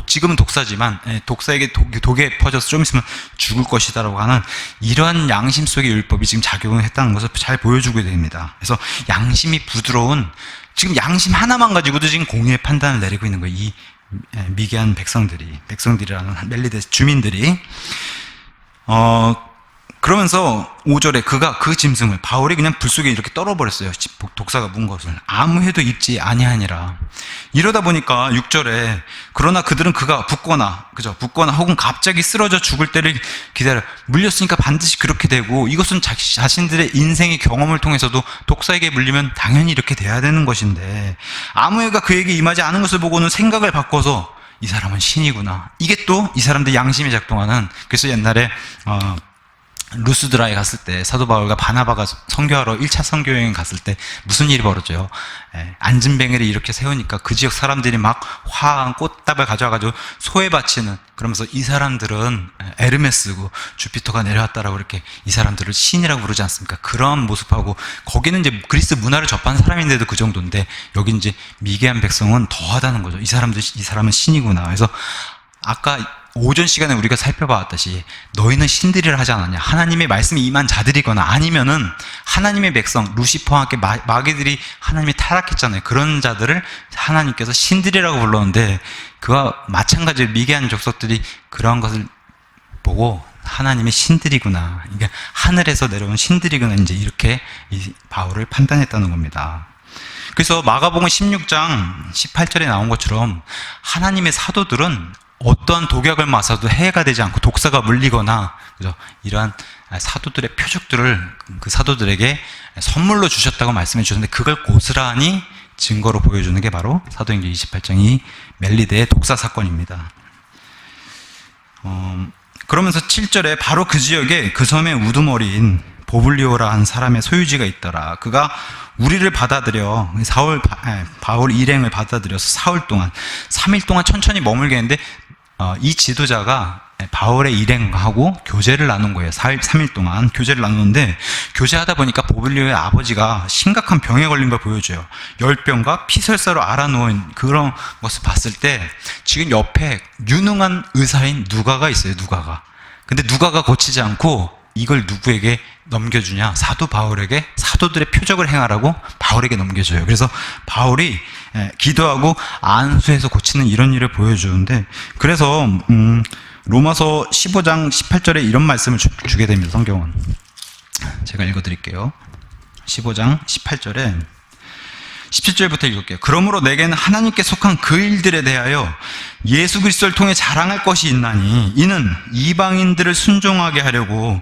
지금은 독사지만 독사에게 독에 퍼져서 좀 있으면 죽을 것이다라고 하는 이러한 양심 속의 율법이 지금 작용을 했다는 것을 잘 보여주게 됩니다. 그래서 양심이 부드러운, 지금 양심 하나만 가지고도 지금 공의의 판단을 내리고 있는 거예요. 이 미개한 백성들이라는 멜리데 주민들이. 그러면서 5절에 그가 그 짐승을, 바울이 그냥 불 속에 이렇게 떨어버렸어요. 독사가 문 것을. 아무 해도 입지 아니하니라. 이러다 보니까 6절에 그러나 그들은 그가 붙거나 혹은 갑자기 쓰러져 죽을 때를 기다려. 물렸으니까 반드시 그렇게 되고, 이것은 자신들의 인생의 경험을 통해서도 독사에게 물리면 당연히 이렇게 돼야 되는 것인데, 아무 해가 그에게 임하지 않은 것을 보고는 생각을 바꿔서 이 사람은 신이구나. 이게 또 이 사람들 양심이 작동하는, 그래서 옛날에 루스드라에 갔을 때 사도 바울과 바나바가 선교하러 1차 선교여행 갔을 때 무슨 일이 벌어져요? 안진뱅이를 이렇게 세우니까 그 지역 사람들이 막 화한 꽃다발 가져와가지고 소에 바치는, 그러면서 이 사람들은 에르메스고 주피터가 내려왔다라고 이렇게 이 사람들을 신이라고 부르지 않습니까? 그런 모습하고, 거기는 이제 그리스 문화를 접한 사람인데도 그 정도인데, 여기 이제 미개한 백성은 더하다는 거죠. 이 사람은 신이구나. 그래서 아까 오전 시간에 우리가 살펴봤듯이 너희는 신들이라 하지 않았냐? 하나님의 말씀이 임한 자들이거나 아니면은 하나님의 백성, 루시퍼와 함께 마귀들이 하나님이 타락했잖아요. 그런 자들을 하나님께서 신들이라고 불렀는데, 그와 마찬가지로 미개한 족속들이 그러한 것을 보고 하나님의 신들이구나, 이게 하늘에서 내려온 신들이구나, 이제 이렇게 이 바울을 판단했다는 겁니다. 그래서 마가복음 16장 18절에 나온 것처럼 하나님의 사도들은 어떠한 독약을 맞아도 해가 되지 않고 독사가 물리거나, 그죠? 이러한 사도들의 표적들을 그 사도들에게 선물로 주셨다고 말씀해 주셨는데, 그걸 고스란히 증거로 보여주는 게 바로 사도행전 28장이 멜리데의 독사 사건입니다. 그러면서 7절에 바로 그 지역에 그 섬의 우두머리인 보블리오라는 사람의 소유지가 있더라. 그가 우리를 받아들여 바울 일행을 받아들여서 사흘 동안 3일 동안 천천히 머물게 했는데 이 지도자가 바울의 일행하고 교제를 나눈 거예요. 3일 동안 교제를 나누는데 교제하다 보니까 보블리오의 아버지가 심각한 병에 걸린 걸 보여줘요. 열병과 피설사로 알아놓은 그런 것을 봤을 때 지금 옆에 유능한 의사인 누가가 있어요. 누가가. 근데 누가가 고치지 않고 이걸 누구에게 넘겨주냐? 사도 바울에게 사도들의 표적을 행하라고 바울에게 넘겨줘요. 그래서 바울이 기도하고 안수해서 고치는 이런 일을 보여주는데, 그래서 로마서 15장 18절에 이런 말씀을 주게 됩니다. 성경은 제가 읽어드릴게요. 15장 18절에 17절부터 읽을게요. 그러므로 내게는 하나님께 속한 그 일들에 대하여 예수 그리스도를 통해 자랑할 것이 있나니 이는 이방인들을 순종하게 하려고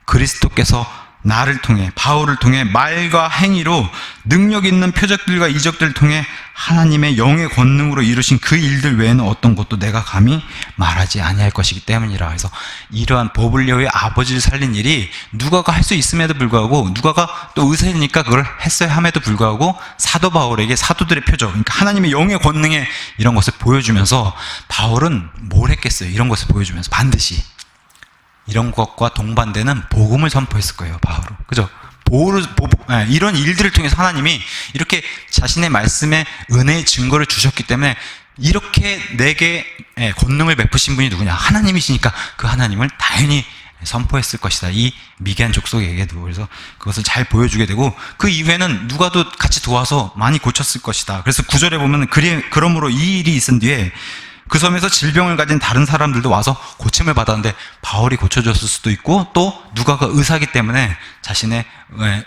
그리스도께서 나를 통해 바울을 통해 말과 행위로 능력 있는 표적들과 이적들을 통해 하나님의 영의 권능으로 이루신 그 일들 외에는 어떤 것도 내가 감히 말하지 아니할 것이기 때문이라. 그래서 이러한 보블리오의 아버지를 살린 일이 누가가 할 수 있음에도 불구하고, 누가가 또 의사이니까 그걸 했어야 함에도 불구하고 사도 바울에게 사도들의 표적, 그러니까 하나님의 영의 권능에 이런 것을 보여주면서, 바울은 뭘 했겠어요? 이런 것을 보여주면서 반드시 이런 것과 동반되는 복음을 선포했을 거예요. 바울은. 그죠? 이런 일들을 통해서 하나님이 이렇게 자신의 말씀에 은혜의 증거를 주셨기 때문에 이렇게 내게 권능을 베푸신 분이 누구냐? 하나님이시니까 그 하나님을 당연히 선포했을 것이다. 이 미개한 족속에게도. 그래서 그것을 잘 보여주게 되고, 그 이후에는 누가도 같이 도와서 많이 고쳤을 것이다. 그래서 9절에 보면 그러므로 이 일이 있은 뒤에 그 섬에서 질병을 가진 다른 사람들도 와서 고침을 받았는데 바울이 고쳐줬을 수도 있고, 또 누가가 의사기 때문에 자신의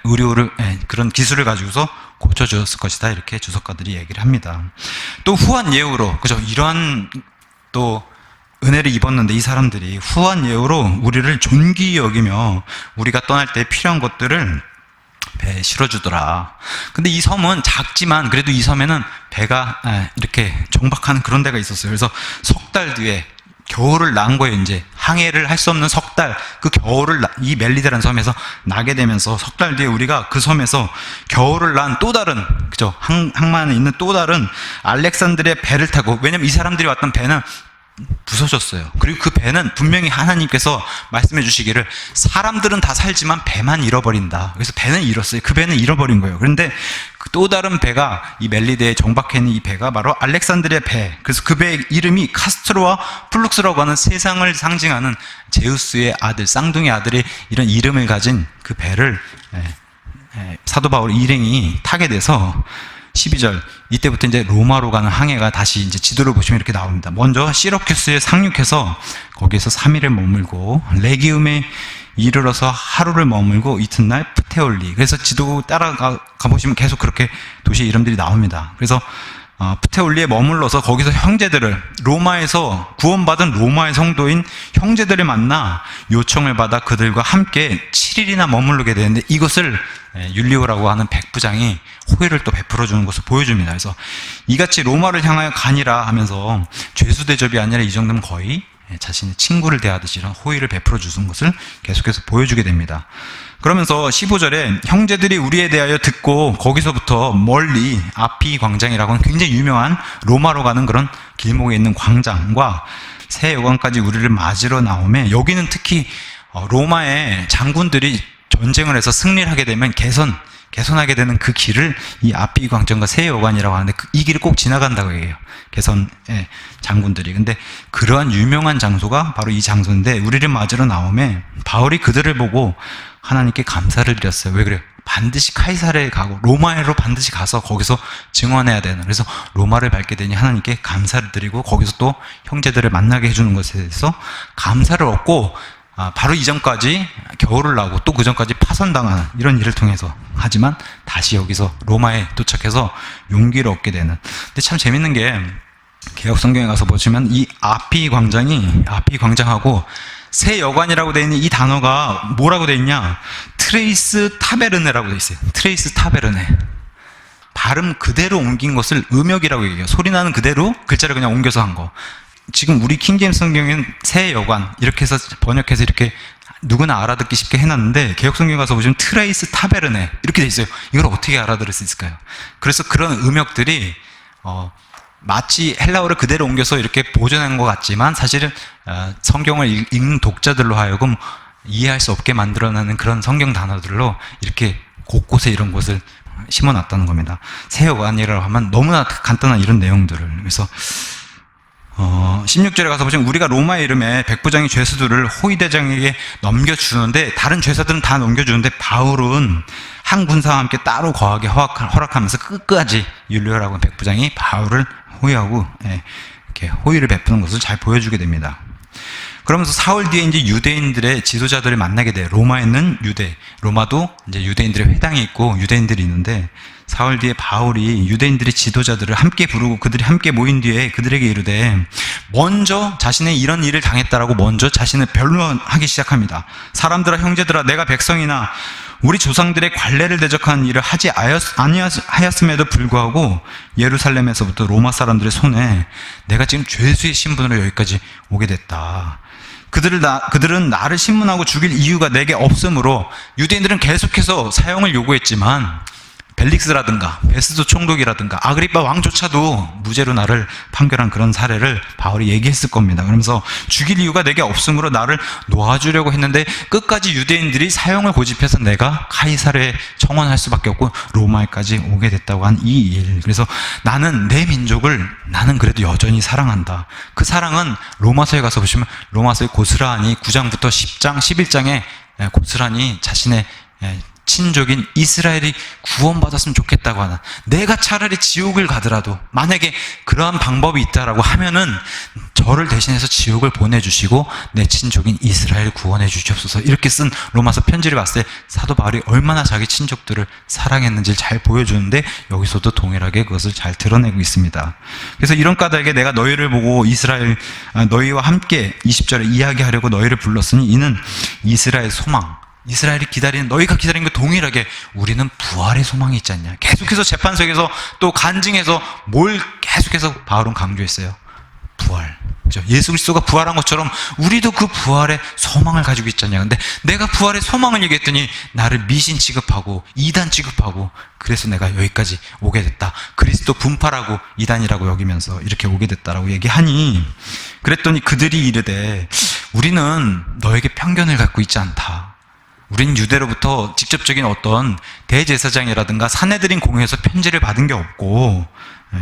의료를 그런 기술을 가지고서 고쳐줬을 것이다. 이렇게 주석가들이 얘기를 합니다. 또 후한 예우로, 그죠? 이러한 또 은혜를 입었는데 이 사람들이 후한 예우로 우리를 존귀히 여기며 우리가 떠날 때 필요한 것들을 배에 실어주더라. 근데 이 섬은 작지만 그래도 이 섬에는 배가 이렇게 정박하는 그런 데가 있었어요. 그래서 석 달 뒤에 겨울을 난 거예요. 이제 항해를 할 수 없는 석 달, 그 겨울을 이 멜리데라는 섬에서 나게 되면서 석 달 뒤에 우리가 그 섬에서 겨울을 난 또 다른, 그죠? 항만에 있는 또 다른 알렉산드리아 배를 타고, 왜냐면 이 사람들이 왔던 배는 부서졌어요. 그리고 그 배는 분명히 하나님께서 말씀해 주시기를 사람들은 다 살지만 배만 잃어버린다. 그래서 배는 잃었어요. 그 배는 잃어버린 거예요. 그런데 또 다른 배가 이 멜리데에 정박해 있는 이 배가 바로 알렉산드리아 배. 그래서 그 배의 이름이 카스트로와 플룩스라고 하는 세상을 상징하는 제우스의 아들, 쌍둥이 아들의 이런 이름을 가진 그 배를 사도 바울 일행이 타게 돼서 12절, 이때부터 이제 로마로 가는 항해가 다시 이제 지도를 보시면 이렇게 나옵니다. 먼저 시러큐스에 상륙해서 거기에서 3일을 머물고 레기움에 이르러서 하루를 머물고 이튿날 프테올리. 그래서 지도 따라가 보시면 계속 그렇게 도시 이름들이 나옵니다. 그래서 프테올리에 머물러서 거기서 형제들을, 로마에서 구원받은 로마의 성도인 형제들을 만나 요청을 받아 그들과 함께 7일이나 머무르게 되는데, 이것을 율리오라고 하는 백부장이 호의를 또 베풀어 주는 것을 보여줍니다. 그래서 이같이 로마를 향하여 가니라 하면서 죄수 대접이 아니라 이 정도면 거의 자신의 친구를 대하듯이 이런 호의를 베풀어 주는 것을 계속해서 보여주게 됩니다. 그러면서 15절에 형제들이 우리에 대하여 듣고, 거기서부터 멀리 아피 광장이라고 하는 굉장히 유명한 로마로 가는 그런 길목에 있는 광장과 새 여관까지 우리를 맞으러 나오매, 여기는 특히 로마의 장군들이 전쟁을 해서 승리를 하게 되면 개선하게 되는 그 길을 이 아피 광장과 새 여관이라고 하는데, 이 길을 꼭 지나간다고 해요. 장군들이. 근데 그러한 유명한 장소가 바로 이 장소인데, 우리를 맞으러 나오매 바울이 그들을 보고 하나님께 감사를 드렸어요. 왜 그래요? 반드시 카이사르에 가고 로마로 반드시 가서 거기서 증언해야 되는, 그래서 로마를 밟게 되니 하나님께 감사를 드리고 거기서 또 형제들을 만나게 해주는 것에 대해서 감사를 얻고, 바로 이전까지 겨울을 나고 또 그전까지 파선당하는 이런 일을 통해서, 하지만 다시 여기서 로마에 도착해서 용기를 얻게 되는. 근데 참 재밌는 게, 개역 성경에 가서 보시면 이 아피 광장하고 새 여관이라고 되어 있는 이 단어가 뭐라고 되어 있냐? 트레이스 타베르네라고 되어 있어요. 트레이스 타베르네. 발음 그대로 옮긴 것을 음역이라고 얘기해요. 소리 나는 그대로 글자를 그냥 옮겨서 한 거. 지금 우리 킹제임스 성경에는 새 여관 이렇게 해서 번역해서 이렇게 누구나 알아듣기 쉽게 해놨는데 개혁성경 가서 보시면 트레이스 타베르네 이렇게 돼 있어요. 이걸 어떻게 알아들을 수 있을까요? 그래서 그런 음역들이 마치 헬라어를 그대로 옮겨서 이렇게 보존한 것 같지만 사실은 성경을 읽는 독자들로 하여금 이해할 수 없게 만들어내는 그런 성경 단어들로 이렇게 곳곳에 이런 것을 심어놨다는 겁니다. 새 어간이라고 하면 너무나 간단한 이런 내용들을. 그래서 16절에 가서 보시면 우리가 로마의 이름에 백부장이 죄수들을 호위대장에게 넘겨주는데 다른 죄사들은 다 넘겨주는데 바울은 한 군사와 함께 따로 거하게 허락하면서 끝까지 율리오라고 하는 백부장이 바울을 호위하고 이렇게 호위를 베푸는 것을 잘 보여주게 됩니다. 그러면서 사흘 뒤에 이제 유대인들의 지도자들을 만나게 돼요. 로마에 있는 로마도 이제 유대인들의 회당이 있고 유대인들이 있는데 사흘 뒤에 바울이 유대인들의 지도자들을 함께 부르고 그들이 함께 모인 뒤에 그들에게 이르되 먼저 자신의 이런 일을 당했다라고 먼저 자신을 변론하기 시작합니다. 사람들아 형제들아 내가 백성이나 우리 조상들의 관례를 대적하는 일을 하지 아니하였음에도 불구하고 예루살렘에서부터 로마 사람들의 손에 내가 지금 죄수의 신분으로 여기까지 오게 됐다. 그들은 나를 신문하고 죽일 이유가 내게 없으므로 유대인들은 계속해서 사형을 요구했지만 벨릭스라든가 베스도 총독이라든가 아그리빠 왕조차도 무죄로 나를 판결한 그런 사례를 바울이 얘기했을 겁니다. 그러면서 죽일 이유가 내게 없으므로 나를 놓아주려고 했는데 끝까지 유대인들이 사형을 고집해서 내가 카이사르에 청원할 수밖에 없고 로마에까지 오게 됐다고 한 이 일. 그래서 나는 내 민족을 나는 그래도 여전히 사랑한다. 그 사랑은 로마서에 가서 보시면 로마서의 고스란히 9장부터 10장, 11장에 고스란히 자신의 친족인 이스라엘이 구원받았으면 좋겠다고 하는, 내가 차라리 지옥을 가더라도 만약에 그러한 방법이 있다라고 하면은 저를 대신해서 지옥을 보내주시고 내 친족인 이스라엘 구원해 주시옵소서, 이렇게 쓴 로마서 편지를 봤을 때 사도 바울이 얼마나 자기 친족들을 사랑했는지를 잘 보여주는데 여기서도 동일하게 그것을 잘 드러내고 있습니다. 그래서 이런 까닭에 내가 너희를 보고 이스라엘 너희와 함께 20절에 이야기하려고 너희를 불렀으니 이는 이스라엘 소망, 이스라엘이 기다리는, 너희가 기다리는 것 동일하게 우리는 부활의 소망이 있지 않냐. 계속해서 재판석에서 또 간증해서 뭘 계속해서 바울은 강조했어요. 부활. 그죠? 예수 그리스도가 부활한 것처럼 우리도 그 부활의 소망을 가지고 있잖냐. 근데 내가 부활의 소망을 얘기했더니 나를 미신 취급하고 이단 취급하고 그래서 내가 여기까지 오게 됐다. 그리스도 분파라고 이단이라고 여기면서 이렇게 오게 됐다라고 얘기하니, 그랬더니 그들이 이르되 우리는 너에게 편견을 갖고 있지 않다. 우린 유대로부터 직접적인 어떤 대제사장이라든가 사내들인 공회에서 편지를 받은 게 없고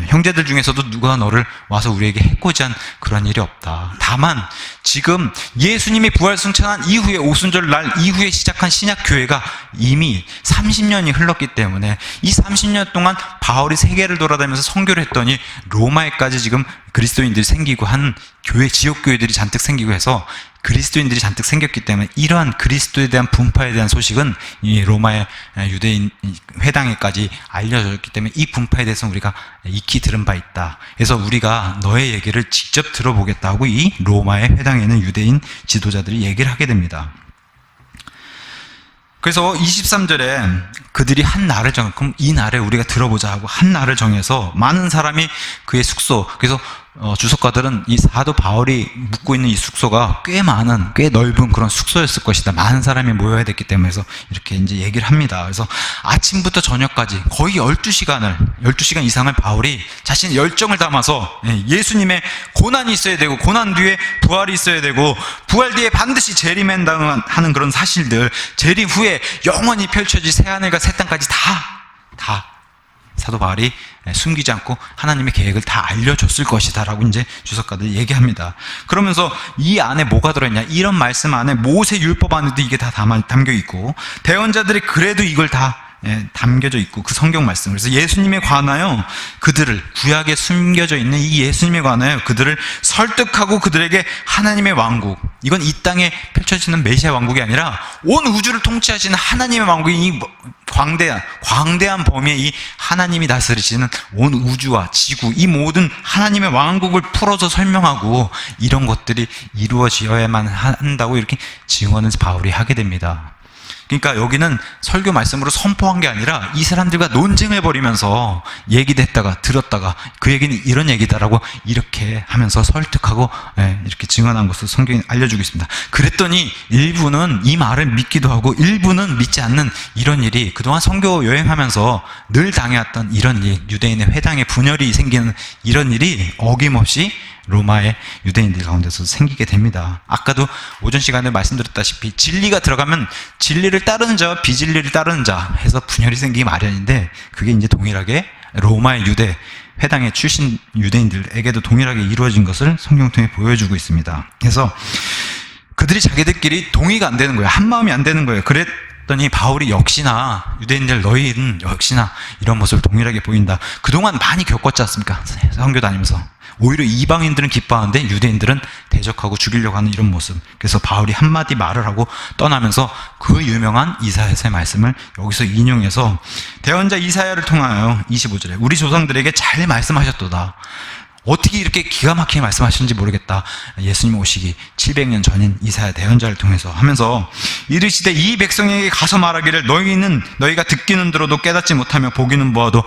형제들 중에서도 누가 너를 와서 우리에게 해코지 한 그런 일이 없다. 다만 지금 예수님이 부활 승천한 이후에 오순절 날 이후에 시작한 신약교회가 이미 30년이 흘렀기 때문에 이 30년 동안 바울이 세계를 돌아다니면서 선교를 했더니 로마에까지 지금 그리스도인들이 생기고 한 교회, 지역교회들이 잔뜩 생기고 해서 그리스도인들이 잔뜩 생겼기 때문에 이러한 그리스도에 대한 분파에 대한 소식은 이 로마의 유대인 회당에까지 알려졌기 때문에 이 분파에 대해서는 우리가 익히 들은 바 있다. 그래서 우리가 너의 얘기를 직접 들어보겠다고 이 로마의 회당에 있는 유대인 지도자들이 얘기를 하게 됩니다. 그래서 23절에 그들이 한 날을 그럼 이 날에 우리가 들어보자 하고 한 날을 정해서 많은 사람이 그의 숙소, 그래서 주석가들은 이 사도 바울이 묵고 있는 이 숙소가 꽤 많은, 꽤 넓은 그런 숙소였을 것이다. 많은 사람이 모여야 됐기 때문에 해서 이렇게 이제 얘기를 합니다. 그래서 아침부터 저녁까지 거의 12시간 이상을 바울이 자신의 열정을 담아서 예수님의 고난이 있어야 되고, 고난 뒤에 부활이 있어야 되고, 부활 뒤에 반드시 재림한다는 그런 사실들, 재림 후에 영원히 펼쳐질 새하늘과 새 땅까지 다 사도 바울이 숨기지 않고 하나님의 계획을 다 알려줬을 것이다 라고 이제 주석가들이 얘기합니다. 그러면서 이 안에 뭐가 들어있냐, 이런 말씀 안에 모세 율법 안에도 이게 다 담겨 있고 대언자들이 그래도 이걸 다 담겨져 있고, 그 성경 말씀. 그래서 예수님에 관하여 그들을, 구약에 숨겨져 있는 이 예수님에 관하여 그들을 설득하고 그들에게 하나님의 왕국, 이건 이 땅에 펼쳐지는 메시아 왕국이 아니라 온 우주를 통치하시는 하나님의 왕국이 이 광대한 범위에 이 하나님이 다스리시는 온 우주와 지구, 이 모든 하나님의 왕국을 풀어서 설명하고 이런 것들이 이루어져야만 한다고 이렇게 증언을 바울이 하게 됩니다. 그러니까 여기는 설교 말씀으로 선포한 게 아니라 이 사람들과 논쟁을 벌이면서 얘기도 했다가 들었다가 그 얘기는 이런 얘기다라고 이렇게 하면서 설득하고 이렇게 증언한 것을 성경이 알려주고 있습니다. 그랬더니 일부는 이 말을 믿기도 하고 일부는 믿지 않는 이런 일이 그동안 선교 여행하면서 늘 당해왔던 이런 일, 유대인의 회당에 분열이 생기는 이런 일이 어김없이 로마의 유대인들 가운데서 생기게 됩니다. 아까도 오전 시간에 말씀드렸다시피 진리가 들어가면 진리를 따르는 자와 비진리를 따르는 자 해서 분열이 생기기 마련인데 그게 이제 동일하게 로마의 유대 회당의 출신 유대인들에게도 동일하게 이루어진 것을 성경 통해 보여주고 있습니다. 그래서 그들이 자기들끼리 동의가 안 되는 거예요. 한 마음이 안 되는 거예요. 그랬더니 바울이 역시나 유대인들 너희는 역시나 이런 모습을 동일하게 보인다. 그동안 많이 겪었지 않습니까? 선교 다니면서. 오히려 이방인들은 기뻐하는데 유대인들은 대적하고 죽이려고 하는 이런 모습. 그래서 바울이 한마디 말을 하고 떠나면서 그 유명한 이사야서의 말씀을 여기서 인용해서 대언자 이사야를 통하여 25절에 우리 조상들에게 잘 말씀하셨도다. 어떻게 이렇게 기가 막히게 말씀하시는지 모르겠다. 예수님 오시기 700년 전인 이사야 대언자를 통해서 하면서 이르시되 이 백성에게 가서 말하기를 너희가 듣기는 들어도 깨닫지 못하며 보기는 보아도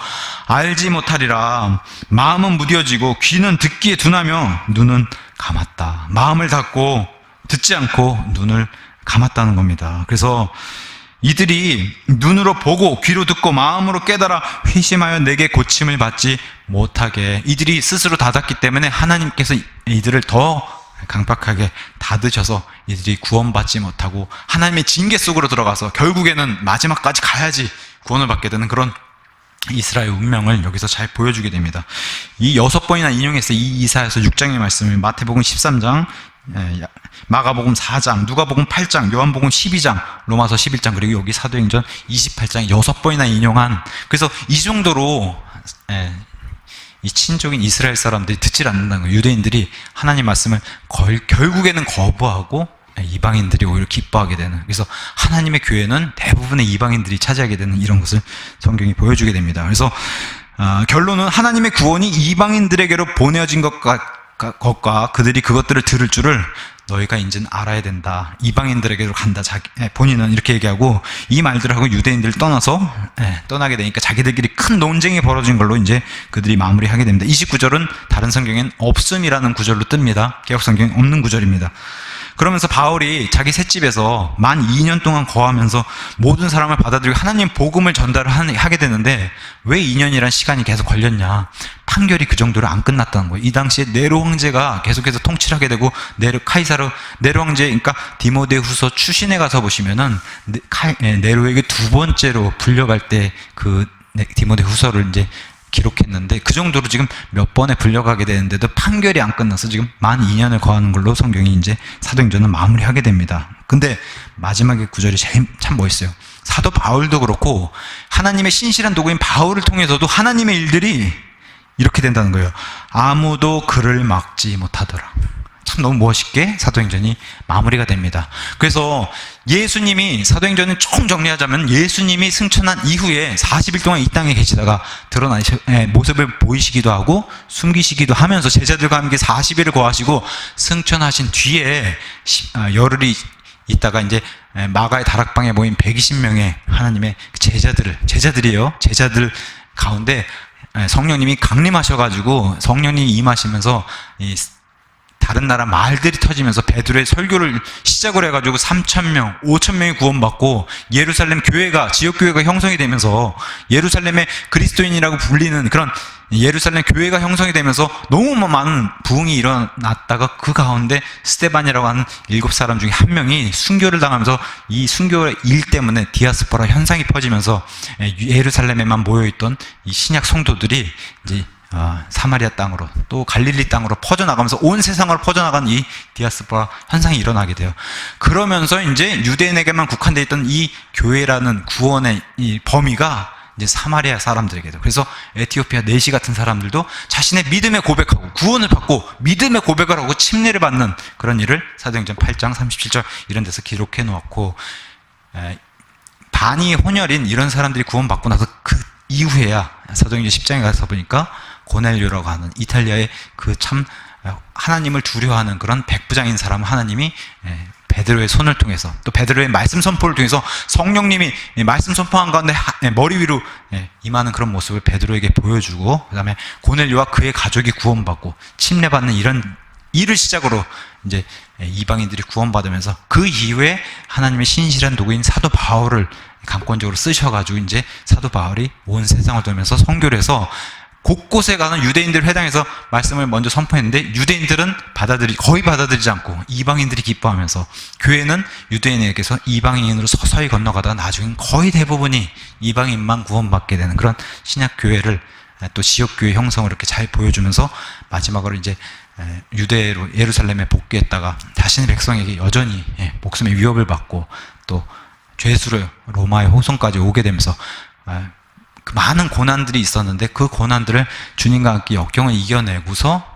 알지 못하리라. 마음은 무뎌지고 귀는 듣기에 둔하며 눈은 감았다. 마음을 닫고 듣지 않고 눈을 감았다는 겁니다. 그래서 이들이 눈으로 보고 귀로 듣고 마음으로 깨달아 회심하여 내게 고침을 받지 못하게 이들이 스스로 닫았기 때문에 하나님께서 이들을 더 강박하게 닫으셔서 이들이 구원받지 못하고 하나님의 징계 속으로 들어가서 결국에는 마지막까지 가야지 구원을 받게 되는 그런 이스라엘 운명을 여기서 잘 보여주게 됩니다. 이 6번이나 인용했어요. 이 이사야서 6장의 말씀을 마태복음 13장 마가복음 4장, 누가복음 8장, 요한복음 12장, 로마서 11장, 그리고 여기 사도행전 28장 6번이나 인용한, 그래서 이 정도로 이 친족인 이스라엘 사람들이 듣질 않는다는 거예요. 유대인들이 하나님 말씀을 결국에는 거부하고 이방인들이 오히려 기뻐하게 되는, 그래서 하나님의 교회는 대부분의 이방인들이 차지하게 되는 이런 것을 성경이 보여주게 됩니다. 그래서 결론은 하나님의 구원이 이방인들에게로 보내어진 것과 그들이 그것들을 들을 줄을 너희가 이제는 알아야 된다. 이방인들에게로 간다. 본인은 이렇게 얘기하고 이 말들을 하고 유대인들을 떠나게 되니까 자기들끼리 큰 논쟁이 벌어진 걸로 이제 그들이 마무리하게 됩니다. 29절은 다른 성경엔 없음이라는 구절로 뜹니다. 개역 성경엔 없는 구절입니다. 그러면서 바울이 자기 셋집에서 만 2년 동안 거하면서 모든 사람을 받아들이고 하나님 복음을 전달을 하게 되는데 왜 2년이란 시간이 계속 걸렸냐? 판결이 그 정도로 안 끝났다는 거예요. 이 당시에 네로 황제가 계속해서 통치를 하게 되고 네로 황제, 그러니까 디모데후서 추신에 가서 보시면은 네로에게 두 번째로 불려갈 때 그 디모데후서를 이제 기록했는데 그 정도로 지금 몇 번에 불려가게 되는데도 판결이 안 끝나서 지금 만 2년을 거하는 걸로 성경이 이제 사도행전을 마무리하게 됩니다. 근데 마지막에 구절이 참 멋있어요. 사도 바울도 그렇고 하나님의 신실한 도구인 바울을 통해서도 하나님의 일들이 이렇게 된다는 거예요. 아무도 그를 막지 못하더라. 참 너무 멋있게 사도행전이 마무리가 됩니다. 그래서 예수님이, 사도행전은 조금 정리하자면 예수님이 승천한 이후에 40일 동안 이 땅에 계시다가 모습을 보이시기도 하고 숨기시기도 하면서 제자들과 함께 40일을 거하시고 승천하신 뒤에 열흘이 있다가 이제 마가의 다락방에 모인 120명의 하나님의 제자들 가운데 성령님이 강림하셔가지고 성령님이 임하시면서 다른 나라 말들이 터지면서 베드로의 설교를 시작을 해가지고 3,000명, 5,000명이 구원받고 예루살렘 교회가, 지역교회가 형성이 되면서 예루살렘의 그리스도인이라고 불리는 그런 예루살렘 교회가 형성이 되면서 너무 많은 부흥이 일어났다가 그 가운데 스데반이라고 하는 7사람 중에 한 명이 순교를 당하면서 이 순교 일 때문에 디아스포라 현상이 퍼지면서 예루살렘에만 모여있던 이 신약 성도들이 이제 사마리아 땅으로 또 갈릴리 땅으로 퍼져나가면서 온 세상으로 퍼져나간 이 디아스포라 현상이 일어나게 돼요. 그러면서 이제 유대인에게만 국한되어 있던 이 교회라는 구원의 이 범위가 이제 사마리아 사람들에게 돼요. 그래서 에티오피아 내시 같은 사람들도 자신의 믿음의 고백하고 구원을 받고 믿음의 고백을 하고 침례를 받는 그런 일을 사도행전 8장 37절 이런 데서 기록해 놓았고, 반이 혼혈인 이런 사람들이 구원받고 나서 그 이후에야 사도행전 10장에 가서 보니까 고넬료라고 하는 이탈리아의 그 참 하나님을 두려워하는 그런 백부장인 사람 하나님이 베드로의 손을 통해서 또 베드로의 말씀 선포를 통해서 성령님이 말씀 선포한 가운데 머리 위로 임하는 그런 모습을 베드로에게 보여주고, 그 다음에 고넬료와 그의 가족이 구원받고 침례받는 이런 일을 시작으로 이제 이방인들이 구원받으면서, 그 이후에 하나님의 신실한 도구인 사도 바울을 감권적으로 쓰셔가지고 이제 사도 바울이 온 세상을 돌면서 선교를 해서 곳곳에 가는 유대인들 회당에서 말씀을 먼저 선포했는데, 유대인들은 거의 받아들이지 않고 이방인들이 기뻐하면서, 교회는 유대인에게서 이방인으로 서서히 건너가다가 나중엔 거의 대부분이 이방인만 구원받게 되는 그런 신약 교회를, 또 지역교회 형성을 이렇게 잘 보여주면서 마지막으로 이제 유대로 예루살렘에 복귀했다가 자신의 백성에게 여전히 목숨의 위협을 받고 또 죄수로 로마의 호송까지 오게 되면서 그 많은 고난들이 있었는데, 그 고난들을 주님과 함께 역경을 이겨내고서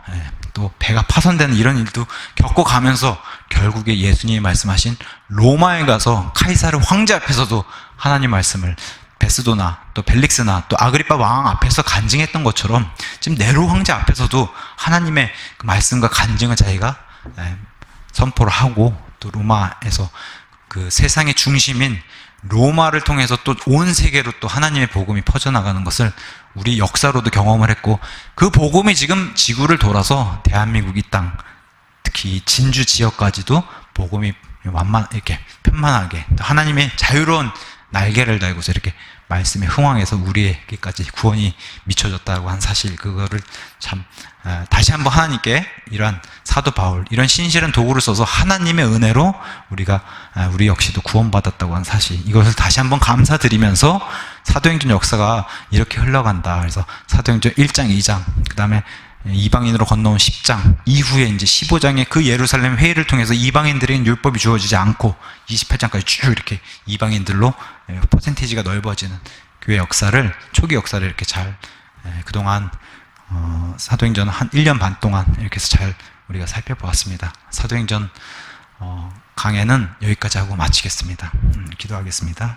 또 배가 파손되는 이런 일도 겪어가면서 결국에 예수님이 말씀하신 로마에 가서 카이사르 황제 앞에서도 하나님 말씀을 베스도나 또 벨릭스나 또 아그리파 왕 앞에서 간증했던 것처럼, 지금 네로 황제 앞에서도 하나님의 그 말씀과 간증을 자기가 선포를 하고, 또 로마에서 그 세상의 중심인 로마를 통해서 또 온 세계로 또 하나님의 복음이 퍼져나가는 것을 우리 역사로도 경험을 했고, 그 복음이 지금 지구를 돌아서 대한민국 이 땅, 특히 진주 지역까지도 복음이 이렇게 편만하게 하나님의 자유로운 날개를 달고서 이렇게 말씀에 흥황해서 우리에게까지 구원이 미쳐졌다고 한 사실, 그거를 참 다시 한번 하나님께 이러한 사도 바울, 이런 신실한 도구를 써서 하나님의 은혜로 우리 역시도 구원받았다고 한 사실, 이것을 다시 한번 감사드리면서 사도행전 역사가 이렇게 흘러간다. 그래서 사도행전 1장, 2장, 그 다음에 이방인으로 건너온 10장 이후에 이제 15장의 그 예루살렘 회의를 통해서 이방인들에게는 율법이 주어지지 않고 28장까지 쭉 이렇게 이방인들로 퍼센티지가 넓어지는 교회 역사를, 초기 역사를 이렇게 잘 그동안 사도행전 한 1년 반 동안 이렇게 해서 잘 우리가 살펴보았습니다. 사도행전 강해는 여기까지 하고 마치겠습니다. 기도하겠습니다.